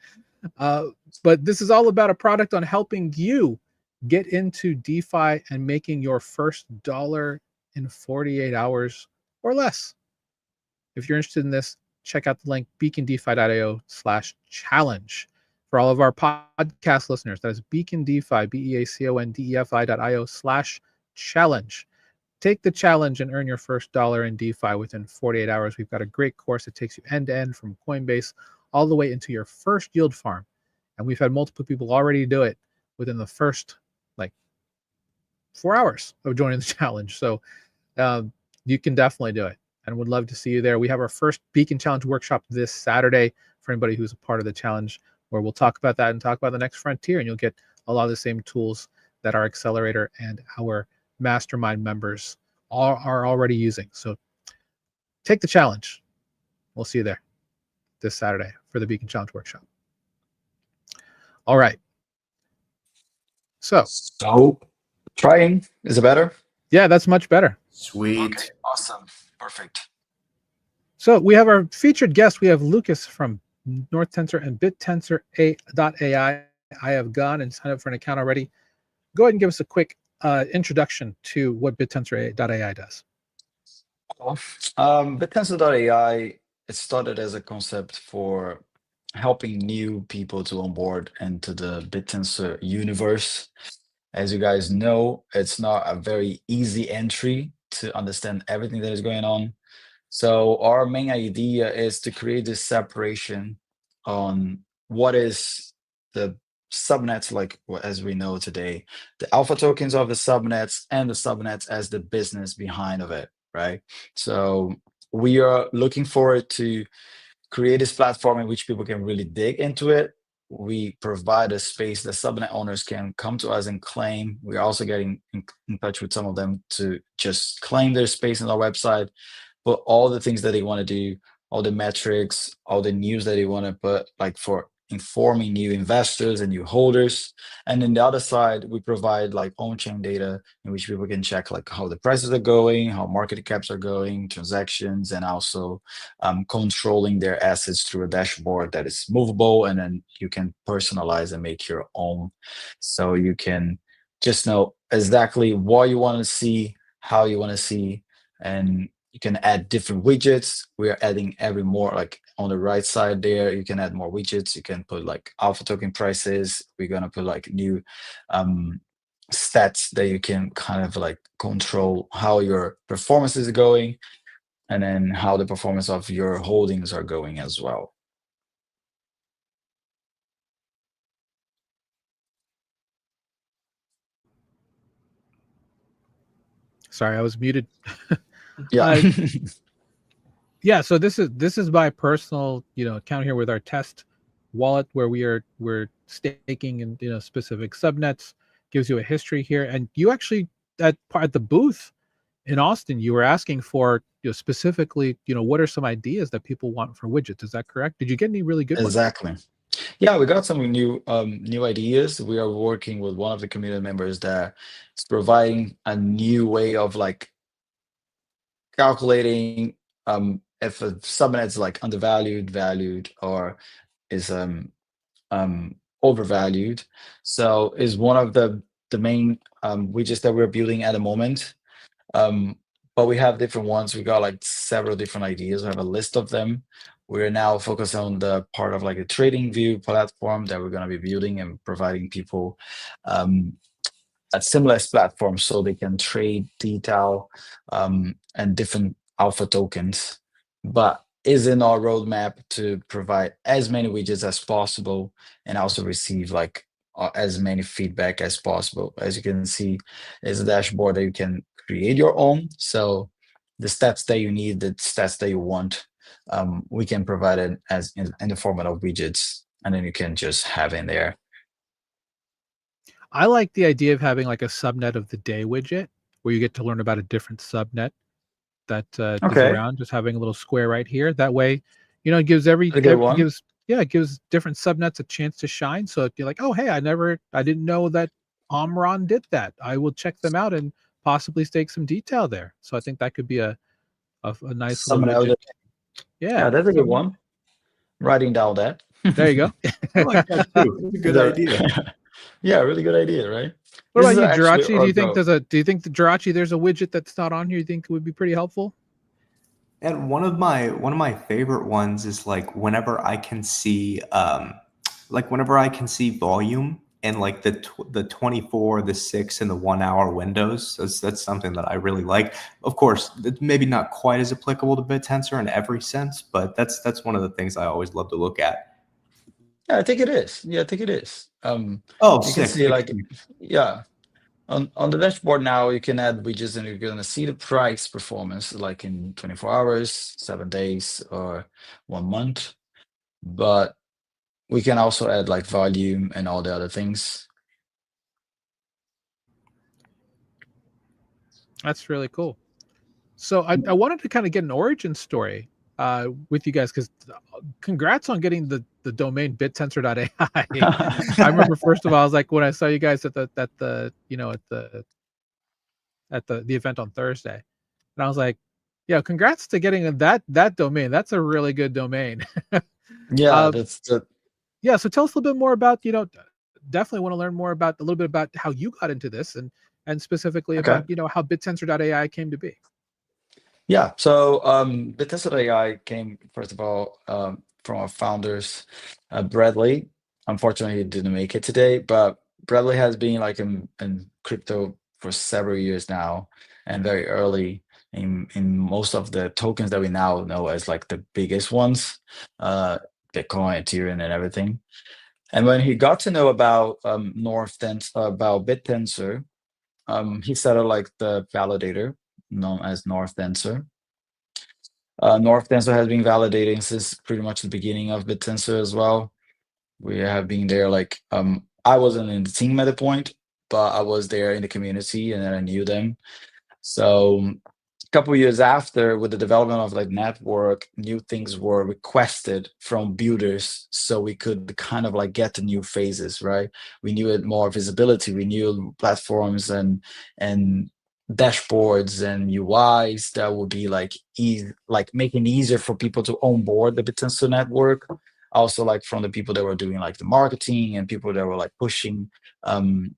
But this is all about a product on helping you get into DeFi and making your first dollar in 48 hours or less. If you're interested in this, check out the link beacondefi.io/challenge. For all of our podcast listeners, that is Beacon DeFi, beacondefi.io/challenge. Take the challenge and earn your first dollar in DeFi within 48 hours. We've got a great course that takes you end to end from Coinbase all the way into your first yield farm. And we've had multiple people already do it within the first 4 hours of joining the challenge. So you can definitely do it, and would love to see you there. We have our first Beacon Challenge workshop this Saturday for anybody who's a part of the challenge, where we'll talk about that and talk about the next frontier, and you'll get a lot of the same tools that our accelerator and our mastermind members are already using. So take the challenge. We'll see you there this Saturday for the Beacon Challenge workshop. All right. So trying, is it better? Yeah, that's much better. Sweet. Okay, awesome. Perfect. So we have our featured guest. We have Lucas from North Tensor and BitTensor.ai. I have gone and signed up for an account already. Go ahead and give us a quick introduction to what BitTensor.ai does. BitTensor.ai, it started as a concept for helping new people to onboard into the BitTensor universe. As you guys know, it's not a very easy entry to understand everything that is going on. So our main idea is to create this separation on what is the subnets, as we know today, the alpha tokens of the subnets, and the subnets as the business behind of it, right? So we are looking forward to create this platform in which people can really dig into it. We provide a space that subnet owners can come to us and claim. We're also getting in touch with some of them to just claim their space on our website, put all the things that they want to do, all the metrics, all the news that they want to put, for informing new investors and new holders. And then the other side, we provide on-chain data in which people can check how the prices are going, how market caps are going, transactions, and also controlling their assets through a dashboard that is movable, and then you can personalize and make your own. So you can just know exactly what you want to see, how you want to see, and You can add different widgets. We are adding every more, like on the right side there, you can add more widgets. You can put like alpha token prices. We're gonna put like new stats that you can kind of like control how your performance is going, and then how the performance of your holdings are going as well. Sorry, I was muted. Yeah. Yeah, so this is my personal, account here with our test wallet, where we're staking in, specific subnets. Gives you a history here, and you actually at the booth in Austin, you were asking for, specifically, what are some ideas that people want for widgets? Is that correct? Did you get any really good ones? Exactly. Yeah, we got some new ideas. We are working with one of the community members that is providing a new way of like calculating if a subnet is like undervalued, valued, or is overvalued. So is one of the main widgets that we're building at the moment. But we have different ones. We got like several different ideas. We have a list of them. We're now focused on the part of like a trading view platform that we're going to be building and providing people a similar platform so they can trade detail and different alpha tokens. But is in our roadmap to provide as many widgets as possible and also receive like as many feedback as possible. As you can see, is a dashboard that you can create your own. So the stats that you need, the stats that you want, we can provide it as in the format of widgets, and then you can just have in there. I like the idea of having like a subnet of the day widget, where you get to learn about a different subnet that is Okay, around. Just having a little square right here. That way, it gives a good one. it gives different subnets a chance to shine. So if you're like, oh hey, I didn't know that Omron did that. I will check them out and possibly stake some detail there. So I think that could be a nice little Someone out widget. there. Yeah. Yeah, that's a good So one. Writing down that. there you go. I like that too. It's a good idea. Yeah, really good idea, right? What This about is you, actually Jirachi? our goal. Do you think the Jirachi there's a widget that's not on here you think would be pretty helpful? And one of my favorite ones is like whenever I can see volume in like the 24, the 6 and the 1 hour windows. That's something that I really like. Of course, it's maybe not quite as applicable to BitTensor in every sense, but that's one of the things I always love to look at. Yeah, I think it is. Yeah, I think it is. Oh, You can sick, see sick, like, sick. yeah, on the dashboard now you can add widgets and you're gonna see the price performance like in 24 hours, 7 days, or 1 month. But we can also add like volume and all the other things. That's really cool. So I wanted to kind of get an origin story with you guys, because congrats on getting the domain bittensor.ai. I remember, first of all, I was like, when I saw you guys at the event on Thursday, and I was like, yeah, congrats to getting that domain. That's a really good domain. Yeah, uh, that's the yeah, so tell us a little bit more about, definitely want to learn more about a little bit about how you got into this, and specifically okay. about, how bittensor.ai came to be. Yeah, so Bethesda AI came first of all from our founders, Bradley. Unfortunately, he didn't make it today, but Bradley has been like in crypto for several years now, and very early in most of the tokens that we now know as like the biggest ones, Bitcoin, Ethereum, and everything. And when he got to know about about BitTensor, he started like the validator known as North Tensor. North Tensor has been validating since pretty much the beginning of BitTensor as well. We have been there like I wasn't in the team at the point, but I was there in the community and then I knew them. So a couple of years after, with the development of like network, new things were requested from builders so we could kind of like get to new phases, right? We needed more visibility, we knew platforms and dashboards and UIs that would be like like making it easier for people to onboard the BitTensor network. Also, like from the people that were doing like the marketing and people that were like pushing um,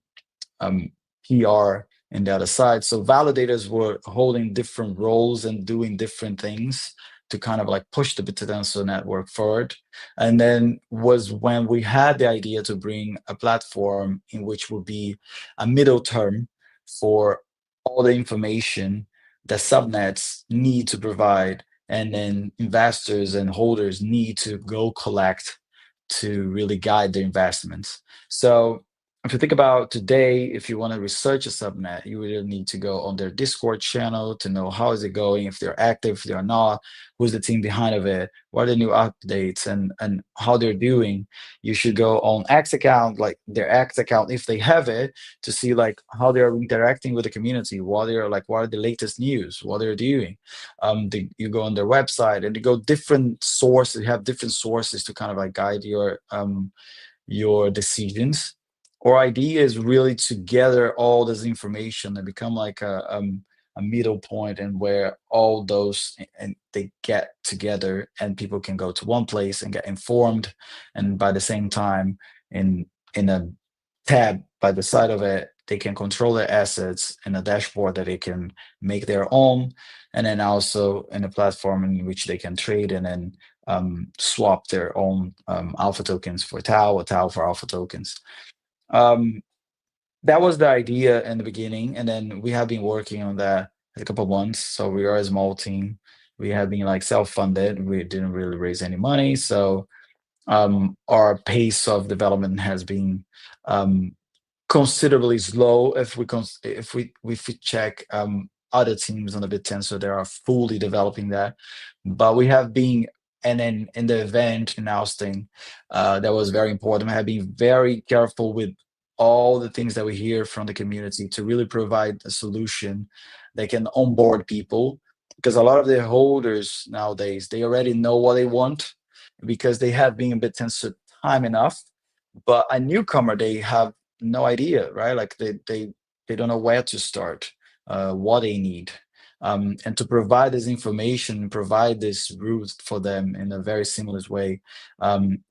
PR in the other side. So validators were holding different roles and doing different things to kind of like push the BitTensor network forward. And then was when we had the idea to bring a platform in which would be a middle term for all the information that subnets need to provide, and then investors and holders need to go collect to really guide their investments. So if you think about today, if you want to research a subnet, you really need to go on their Discord channel to know how is it going, if they're active, if they're not, who's the team behind of it, what are the new updates, and how they're doing. You should go on X account, like their X account, if they have it, to see like how they're interacting with the community, what are the latest news, what they're doing. You go on their website, and you go different sources, you have different sources to kind of like guide your decisions. Our idea is really to gather all this information and become like a middle point, and where all those and they get together, and people can go to one place and get informed, and by the same time, in a tab by the side of it, they can control their assets in a dashboard that they can make their own, and then also in a platform in which they can trade and then swap their own alpha tokens for Tau, or Tau for alpha tokens. That was the idea in the beginning, and then we have been working on that a couple of months. So we are a small team. We have been like self-funded. We didn't really raise any money, so our pace of development has been considerably slow. If we check other teams on the BitTensor, they are fully developing that, but we have been. And then in the event in Austin, that was very important. I have been very careful with all the things that we hear from the community to really provide a solution that can onboard people, because a lot of the holders nowadays, they already know what they want because they have been in BitTensor time enough. But a newcomer, they have no idea, right? Like they don't know where to start, what they need. And to provide this information, provide this route for them in a very seamless way,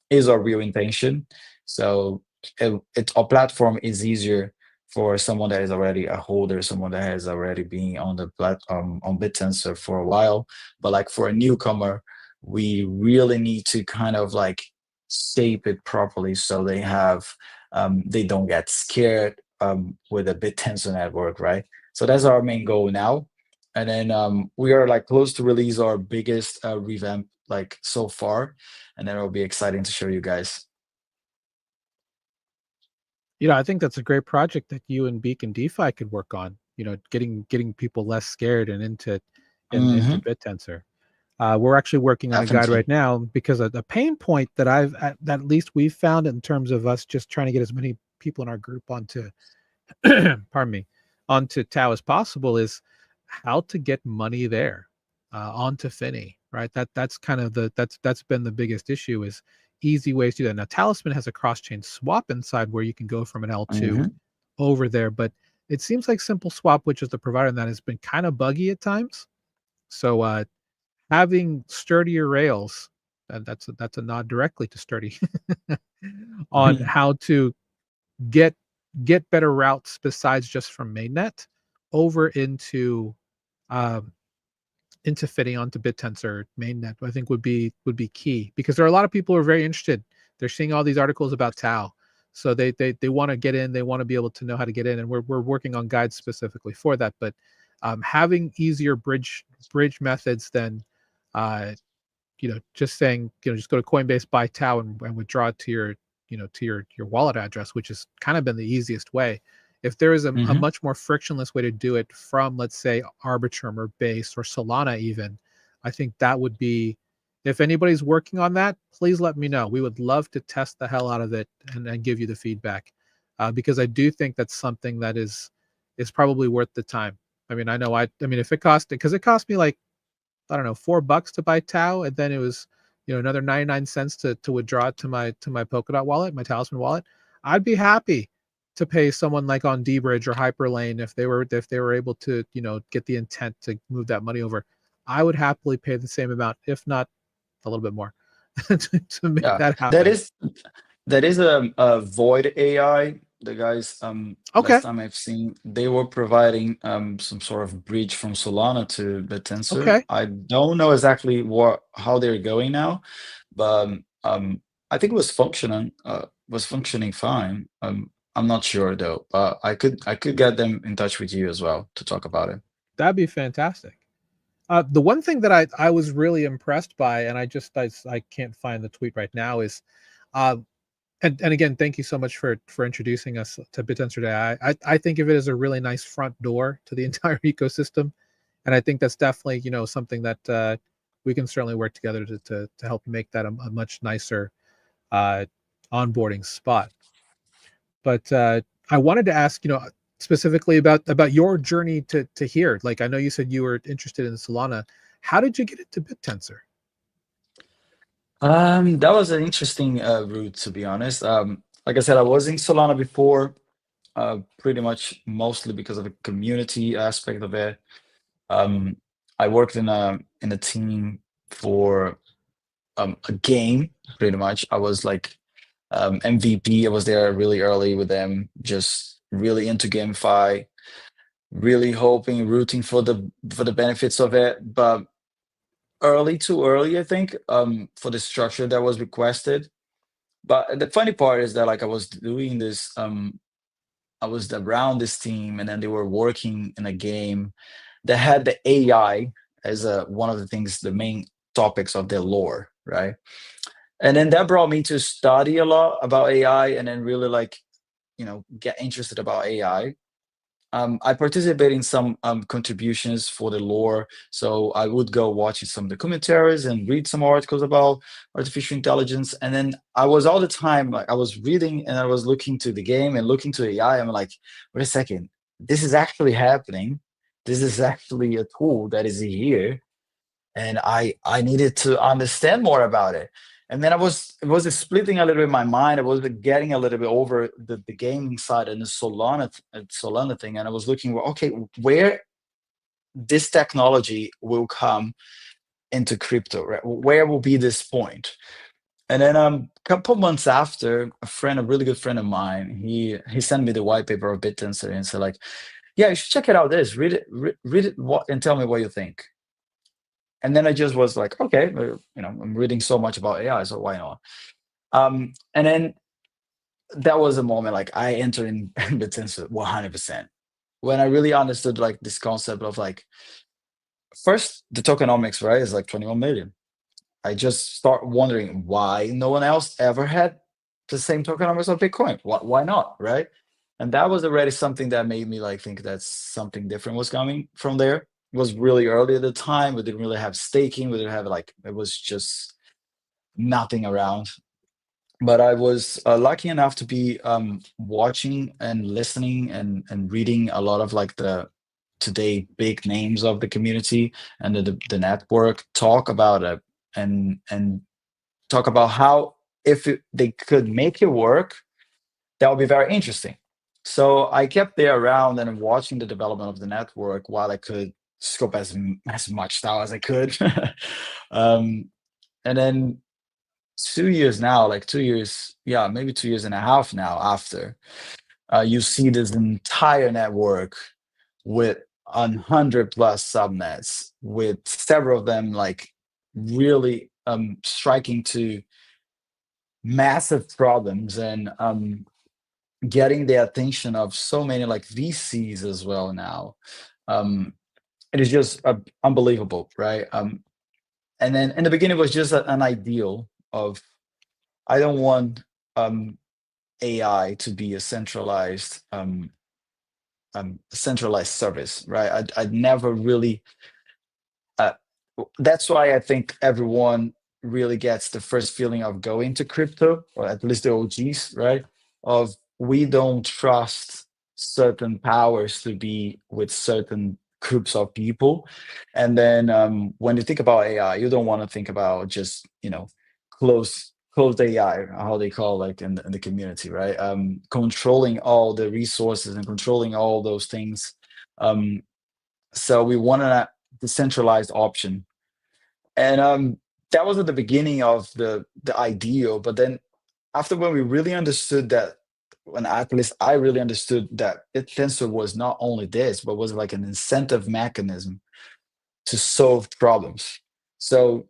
is our real intention. So our platform is easier for someone that is already a holder, someone that has already been on the platform on BitTensor for a while. But like for a newcomer, we really need to kind of like shape it properly so they have they don't get scared with a BitTensor network, right? So that's our main goal now. And then we are like close to release our biggest revamp like so far, and then it'll be exciting to show you guys. I think that's a great project that you and Beacon DeFi could work on. Getting people less scared and into BitTensor. We're actually working on a guide right now, because the pain point that at least we've found in terms of us just trying to get as many people in our group onto pardon me, onto Tau as possible is how to get money there onto Finny, right? That's kind of that's been the biggest issue, is easy ways to do that. Now Talisman has a cross-chain swap inside where you can go from an L2 over there, but it seems like Simple Swap, which is the provider, that has been kind of buggy at times. So having sturdier rails, that's a nod directly to Sturdy on how to get better routes besides just from mainnet over into fitting onto BitTensor mainnet. I think would be key, because there are a lot of people who are very interested. They're seeing all these articles about Tau, so they want to get in. They want to be able to know how to get in, and we're working on guides specifically for that. But having easier bridge methods than just saying, just go to Coinbase, buy Tau, and withdraw it to your your wallet address, which has kind of been the easiest way. If there is a much more frictionless way to do it from, let's say, Arbitrum or Base or Solana even, I think that would be, if anybody's working on that, please let me know. We would love to test the hell out of it and give you the feedback, because I do think that's something that is probably worth the time. I mean, if it cost, because it cost me like, I don't know, $4 to buy Tau, and then it was another 99 cents to withdraw it to my Polkadot wallet, my Talisman wallet. I'd be happy to pay someone like on dBridge or Hyperlane if they were able to get the intent to move that money over. I would happily pay the same amount, if not a little bit more, to make that happen. That is a Void AI The guys, Okay. last time I've seen, they were providing some sort of bridge from Solana to BitTensor. Okay. I don't know exactly how they're going now, but I think it was functioning fine. I'm not sure though, but I could get them in touch with you as well to talk about it. That'd be fantastic. The one thing that I was really impressed by, and I can't find the tweet right now, is, uh, and again, thank you so much for introducing us to BitTensor AI. I think of it as a really nice front door to the entire ecosystem, and I think that's definitely something that we can certainly work together to help make that a much nicer uh, onboarding spot. But I wanted to ask, specifically about your journey to here. Like, I know you said you were interested in Solana. How did you get into BitTensor? That was an interesting route, to be honest. Like I said, I was in Solana before, pretty much mostly because of the community aspect of it. I worked in a team for a game, pretty much. I was like MVP. I was there really early with them, just really into GameFi, really hoping, rooting for the benefits of it. But too early, I think, for the structure that was requested. But the funny part is that like I was doing this, I was around this team, and then they were working in a game that had the AI as one of the things, the main topics of their lore, right? And then that brought me to study a lot about AI, and then really like get interested about AI. I participate in some contributions for the lore, so I would go watch some of the commentaries and read some articles about artificial intelligence. And then I was all the time like I was reading and I was looking to the game and looking to AI. I'm like, wait a second, this is actually happening. This is actually a tool that is here, and I needed to understand more about it. And then it was splitting a little bit my mind. I was getting a little bit over the gaming side and the Solana thing, and I was looking, well, okay, where this technology will come into crypto, right? Where will be this point? And then a couple months after, a really good friend of mine, he sent me the white paper of BitTensor and said like, yeah, you should check it out. Read it, read it, and tell me what you think. And then I just was like, okay, I'm reading so much about AI, so why not? And then that was a moment like I entered in BitTensor 100%. When I really understood like this concept of like, first the tokenomics, right, is like 21 million. I just start wondering why no one else ever had the same tokenomics of Bitcoin. Why not, right? And that was already something that made me like think that something different was coming from there. It was really early at the time. We didn't really have staking. We didn't have like, it was just nothing around. But I was lucky enough to be watching and listening and reading a lot of like the today big names of the community and the network talk about it, and talk about how if they could make it work, that would be very interesting. So I kept there around and watching the development of the network while I could scope as much style as I could. um, and then 2 years now, like 2 years, yeah, maybe 2 years and a half now after, you see this entire network with 100+ subnets, with several of them like really striking to massive problems and getting the attention of so many like VCs as well now. It is just unbelievable, right? And then in the beginning, it was just an ideal of I don't want AI to be a centralized service, right? I'd never really. Uh, that's why I think everyone really gets the first feeling of going to crypto, or at least the OGs, right? Of we don't trust certain powers to be with certain groups of people. And then when you think about AI, you don't want to think about just closed AI, how they call like in the community, right? Controlling all the resources and controlling all those things. So we want a decentralized option, and that was at the beginning of the ideal. But then after when we really understood that when at least I really understood that tensor was not only this, but was like an incentive mechanism to solve problems. So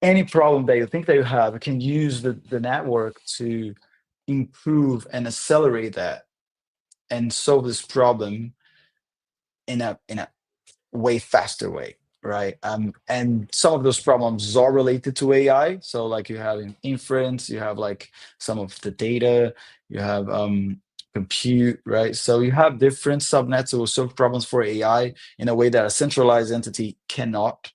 any problem that you think that you have, you can use the network to improve and accelerate that and solve this problem in a way faster way, right? And some of those problems are related to AI. So like you have inference, you have like some of the data, you have compute, right? So you have different subnets that will solve problems for AI in a way that a centralized entity cannot.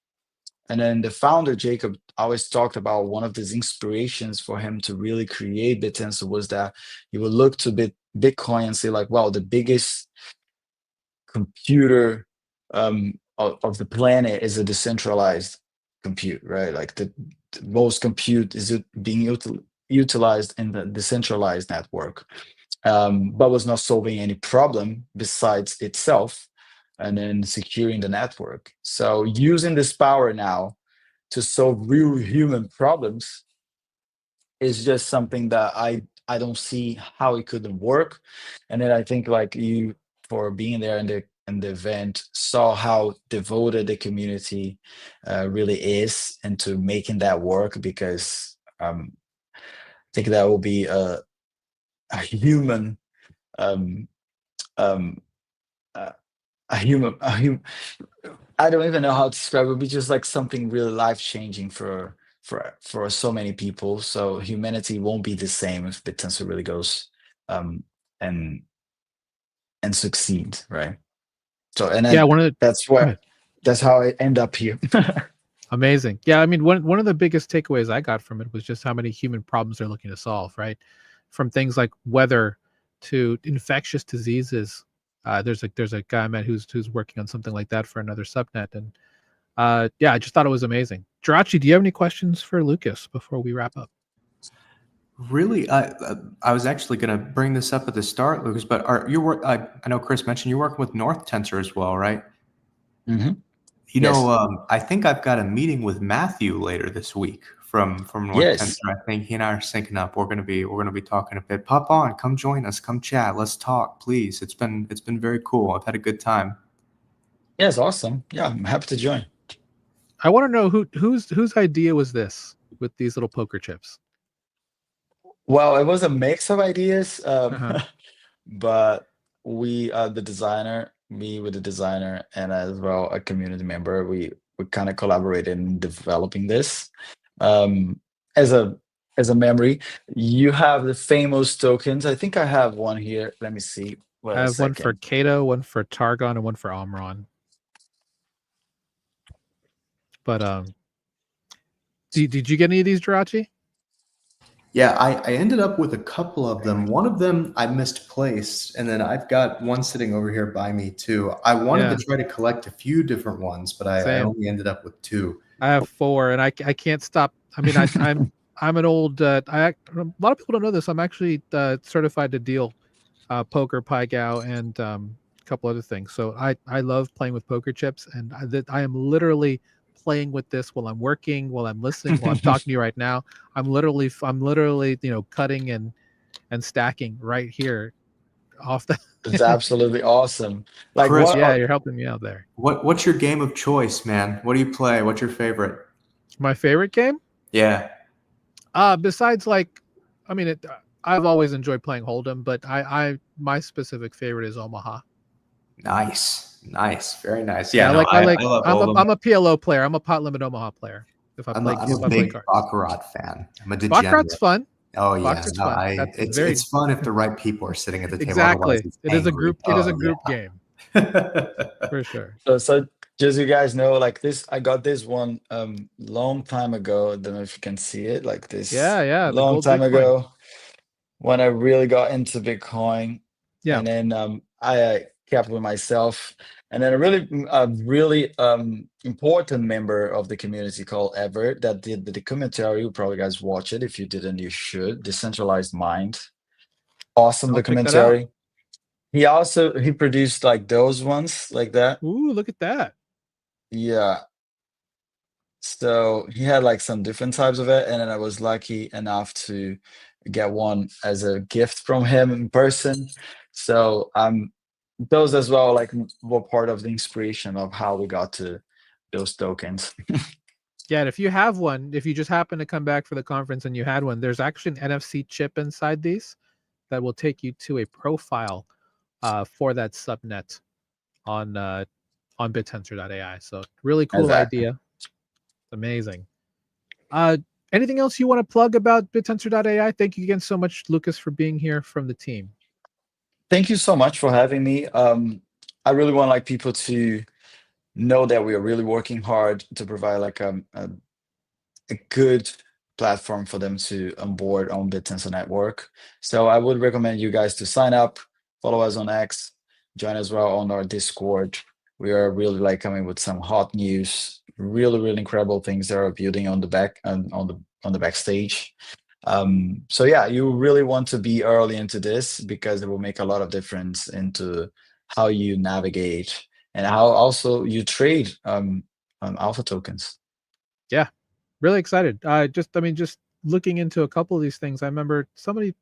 And then the founder, Jacob, always talked about one of his inspirations for him to really create BitTensor was that he would look to Bitcoin and say like, wow, the biggest computer of the planet is a decentralized compute, right? Like the most compute is being utilized in the decentralized network, but was not solving any problem besides itself and then securing the network. So using this power now to solve real human problems is just something that I don't see how it couldn't work. And then I think like you, for being there in the event, saw how devoted the community really is into making that work, because I think that will be a human um, um, a human I don't even know how to describe it. It'll be just like something really life changing for so many people. So humanity won't be the same if BitTensor really goes um, and succeed, right? So and Yeah, then that's go where ahead. that's how I end up here. Amazing. Yeah, I mean, one of the biggest takeaways I got from it was just how many human problems they're looking to solve, right? From things like weather to infectious diseases. There's a guy I met who's working on something like that for another subnet, and yeah, I just thought it was amazing. Jirachi, do you have any questions for Lucas before we wrap up? Really, I was actually going to bring this up at the start, Lucas, but I know Chris mentioned you're working with North Tensor as well, right? Mm-hmm. You Yes. know, I think I've got a meeting with Matthew later this week from North Yes. Tensor. I think he and I are syncing up. We're gonna be talking a bit. Pop on, come join us, come chat, let's talk, please. It's been very cool. I've had a good time. Yes, awesome. Yeah, I'm happy to join. I want to know whose idea was this with these little poker chips? Well, it was a mix of ideas, Uh-huh. but we, the designer, me with the designer, and as well a community member, we kind of collaborated in developing this. Um, as a memory, you have the famous tokens. I think I have one here. Let me see. Wait I a have one for second. Kato, one for Targon, and one for Omron. But did you get any of these, Jirachi? Yeah, I ended up with a couple of them. One of them I misplaced, and then I've got one sitting over here by me too. I wanted Yeah. to try to collect a few different ones, but I Same. only ended up with two. I have 4, and I can't stop. I mean, I'm an old. A lot of people don't know this. I'm actually certified to deal poker, Pai-Gow, and a couple other things. So I love playing with poker chips, and I am literally playing with this while I'm working, while I'm listening, while I'm talking to you right now. I'm literally cutting and stacking right here off the. It's absolutely awesome. Like Chris, what? Yeah, you're helping me out there. what's your game of choice, man? What do you play? What's your favorite? My favorite game? Yeah. Besides, like, I mean, I've always enjoyed playing Hold'em, but my specific favorite is Omaha. Nice. Very nice. Yeah, Yeah, no, I love Hold'em. I'm a PLO player. I'm a pot limit Omaha player. If I I'm play a big cards, Baccarat fan. I'm a Baccarat's degenerate. fun. Oh yeah, Baccarat's no, fun. That's very it's fun if the right people are sitting at the table. Otherwise, exactly. it's It is a angry. group. It is a Oh group game yeah. for sure. So just so you guys know, like this, I got this one long time ago. I don't know if you can see it, like this Yeah, the long gold time Bitcoin. ago when I really got into Bitcoin, Yeah, and then I kept with myself, and then a really important member of the community called Everett that did the documentary. You probably guys watch it. If you didn't, you should. Decentralized Mind, awesome I'll check that out. documentary. He produced like those ones like that. Ooh, look at that. Yeah. So he had like some different types of it, and then I was lucky enough to get one as a gift from him in person. So those as well like were part of the inspiration of how we got to those tokens. Yeah, and if you have one, if you just happen to come back for the conference and you had one, there's actually an NFC chip inside these that will take you to a profile for that subnet on bittensor.ai. So really cool Exactly. idea. Amazing. Anything else you want to plug about bittensor.ai? Thank you again so much, Lucas, for being here from the team. Thank you so much for having me. I really want like people to know that we are really working hard to provide like a good platform for them to onboard on BitTensor network. So I would recommend you guys to sign up, follow us on X, join as well on our Discord. We are really like coming with some hot news, really incredible things that are building on the back and on the backstage. So yeah, you really want to be early into this because it will make a lot of difference into how you navigate and how also you trade alpha tokens. Yeah, really excited. Just looking into a couple of these things, I remember somebody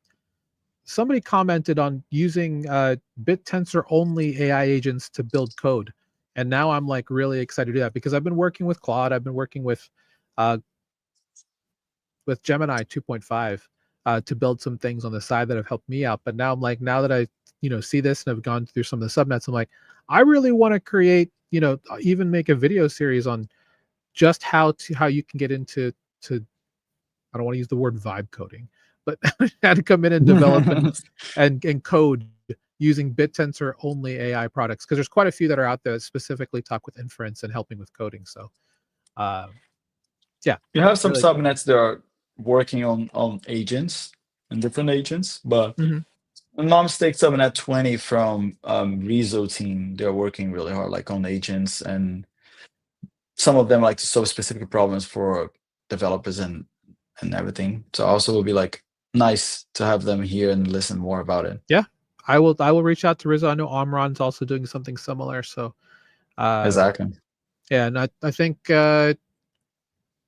commented on using BitTensor only AI agents to build code, and now I'm like really excited to do that because I've been working with Claude, I've been working with Gemini 2.5 to build some things on the side that have helped me out. But now I'm like, now that I see this and I've gone through some of the subnets, I'm like, I really want to create, even make a video series on just how you can get into I don't want to use the word vibe coding, but how to come in and develop and code using BitTensor only AI products, because there's quite a few that are out there that specifically talk with inference and helping with coding. So yeah, you have some really subnets that are working on agents and different agents, but non-stake subnet 20 from Rezo team, they're working really hard like on agents, and some of them like to solve specific problems for developers and everything. So also will be like nice to have them here and listen more about it. Yeah, I will reach out to Rizzo. I know Omron's also doing something similar. So Exactly. yeah, and I think yeah,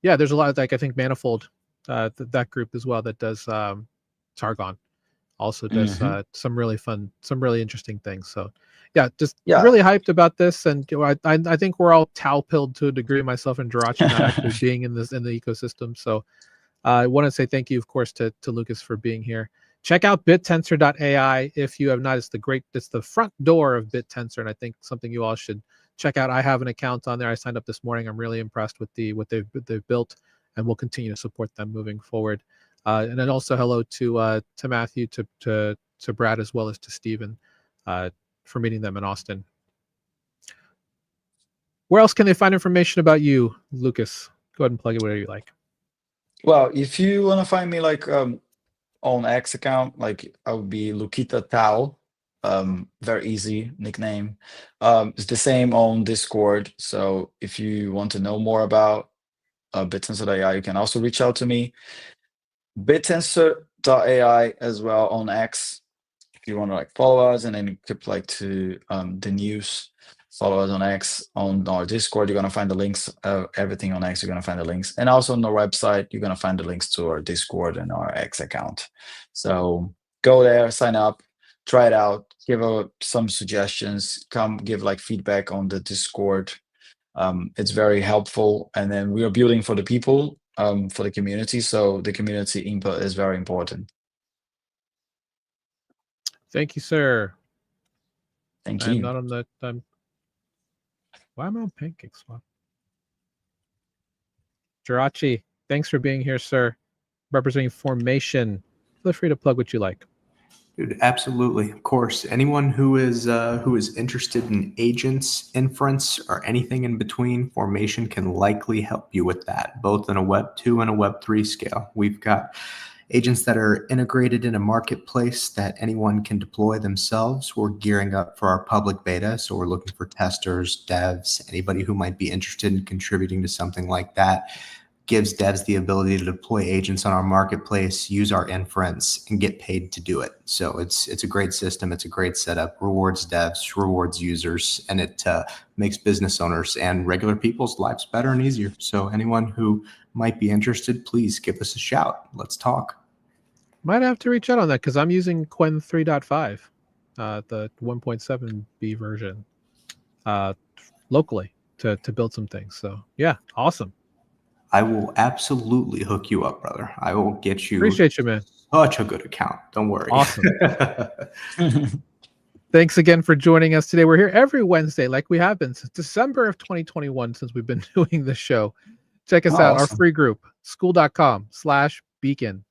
there's a lot of, like, I think Manifold, that group as well that does Targon also does some really fun, some really interesting things. So yeah, just really hyped about this. And I think we're all towel-pilled to a degree, myself and Jirachi, not actually being in the ecosystem. So I want to say thank you, of course, to Lucas for being here. Check out bittensor.ai if you have not. It's the front door of BitTensor, and I think something you all should check out. I have an account on there. I signed up this morning. I'm really impressed with what they've built, and we'll continue to support them moving forward. And then also hello to Matthew, to Brad, as well as to Steven, for meeting them in Austin. Where else can they find information about you, Lucas? Go ahead and plug it wherever you like. Well, if you want to find me like on X account, like I would be Lukita Tao. Very easy nickname. It's the same on Discord. So if you want to know more about BitTensor.ai, you can also reach out to me. BitTensor.ai as well on X. If you want to like follow us and then keep like to the news, follow us on X. On our Discord, you're gonna find the links. Everything on X, you're gonna find the links, and also on our website, you're gonna find the links to our Discord and our X account. So go there, sign up, try it out, give some suggestions, come give like feedback on the Discord. It's very helpful, and then we are building for the people, for the community. So the community input is very important. Thank you, sir. Thank you. I'm not on the. Why am I on PancakeSwap? Jirachi, thanks for being here, sir. Representing Formation. Feel free to plug what you like. Dude, absolutely, of course. Anyone who is interested in agents, inference, or anything in between, Formation can likely help you with that, both in a Web 2 and a Web 3 scale. We've got agents that are integrated in a marketplace that anyone can deploy themselves. We're gearing up for our public beta, so we're looking for testers, devs, anybody who might be interested in contributing to something like that. Gives devs the ability to deploy agents on our marketplace, use our inference, and get paid to do it. So it's a great system. It's a great setup. Rewards devs, rewards users, and it makes business owners and regular people's lives better and easier. So anyone who might be interested, please give us a shout. Let's talk. Might have to reach out on that because I'm using Quen 3.5, the 1.7b version, locally to build some things. So yeah, awesome. I will absolutely hook you up, brother. I will get you. Appreciate you, man. Such a good account. Don't worry. Awesome. Thanks again for joining us today. We're here every Wednesday, like we have been since December of 2021, since we've been doing the show. Check us out, awesome. our free group, school.com/beacon.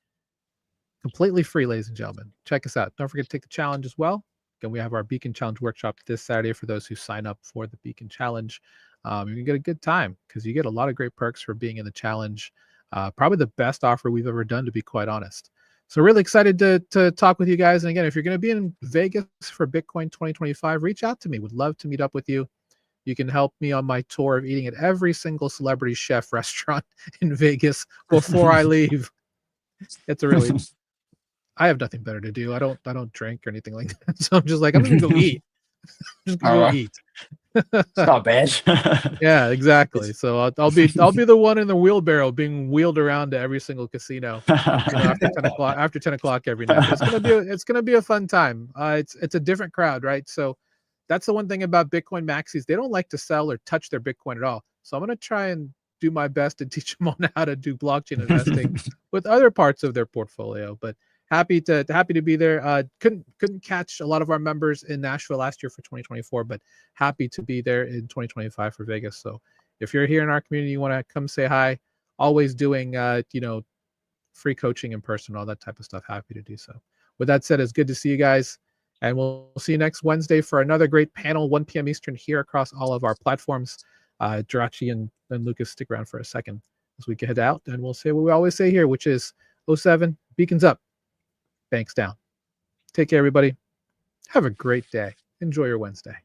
Completely free, ladies and gentlemen. Check us out. Don't forget to take the challenge as well. Again, we have our Beacon Challenge workshop this Saturday for those who sign up for the Beacon Challenge. You're going to get a good time because you get a lot of great perks for being in the challenge. Probably the best offer we've ever done, to be quite honest. So really excited to talk with you guys. And again, if you're going to be in Vegas for Bitcoin 2025, reach out to me. Would love to meet up with you. You can help me on my tour of eating at every single celebrity chef restaurant in Vegas before I leave. It's a really, I have nothing better to do. I don't drink or anything like that. So I'm just like, I'm going to go eat. Just go eat. It's not bad. Yeah, exactly. So I'll be the one in the wheelbarrow being wheeled around to every single casino after 10 o'clock every night. It's gonna be a fun time. It's a different crowd, right? So that's the one thing about Bitcoin maxis. They don't like to sell or touch their Bitcoin at all. So I'm gonna try and do my best to teach them on how to do blockchain investing with other parts of their portfolio. But happy to be there. Couldn't catch a lot of our members in Nashville last year for 2024, but happy to be there in 2025 for Vegas. So if you're here in our community, you want to come say hi. Always doing free coaching in person, all that type of stuff. Happy to do so. With that said, it's good to see you guys, and we'll see you next Wednesday for another great panel, 1 p.m. Eastern, here across all of our platforms. Jirachi and Lucas, stick around for a second as we head out, and we'll say what we always say here, which is 07 beacons up, banks down. Take care, everybody. Have a great day. Enjoy your Wednesday.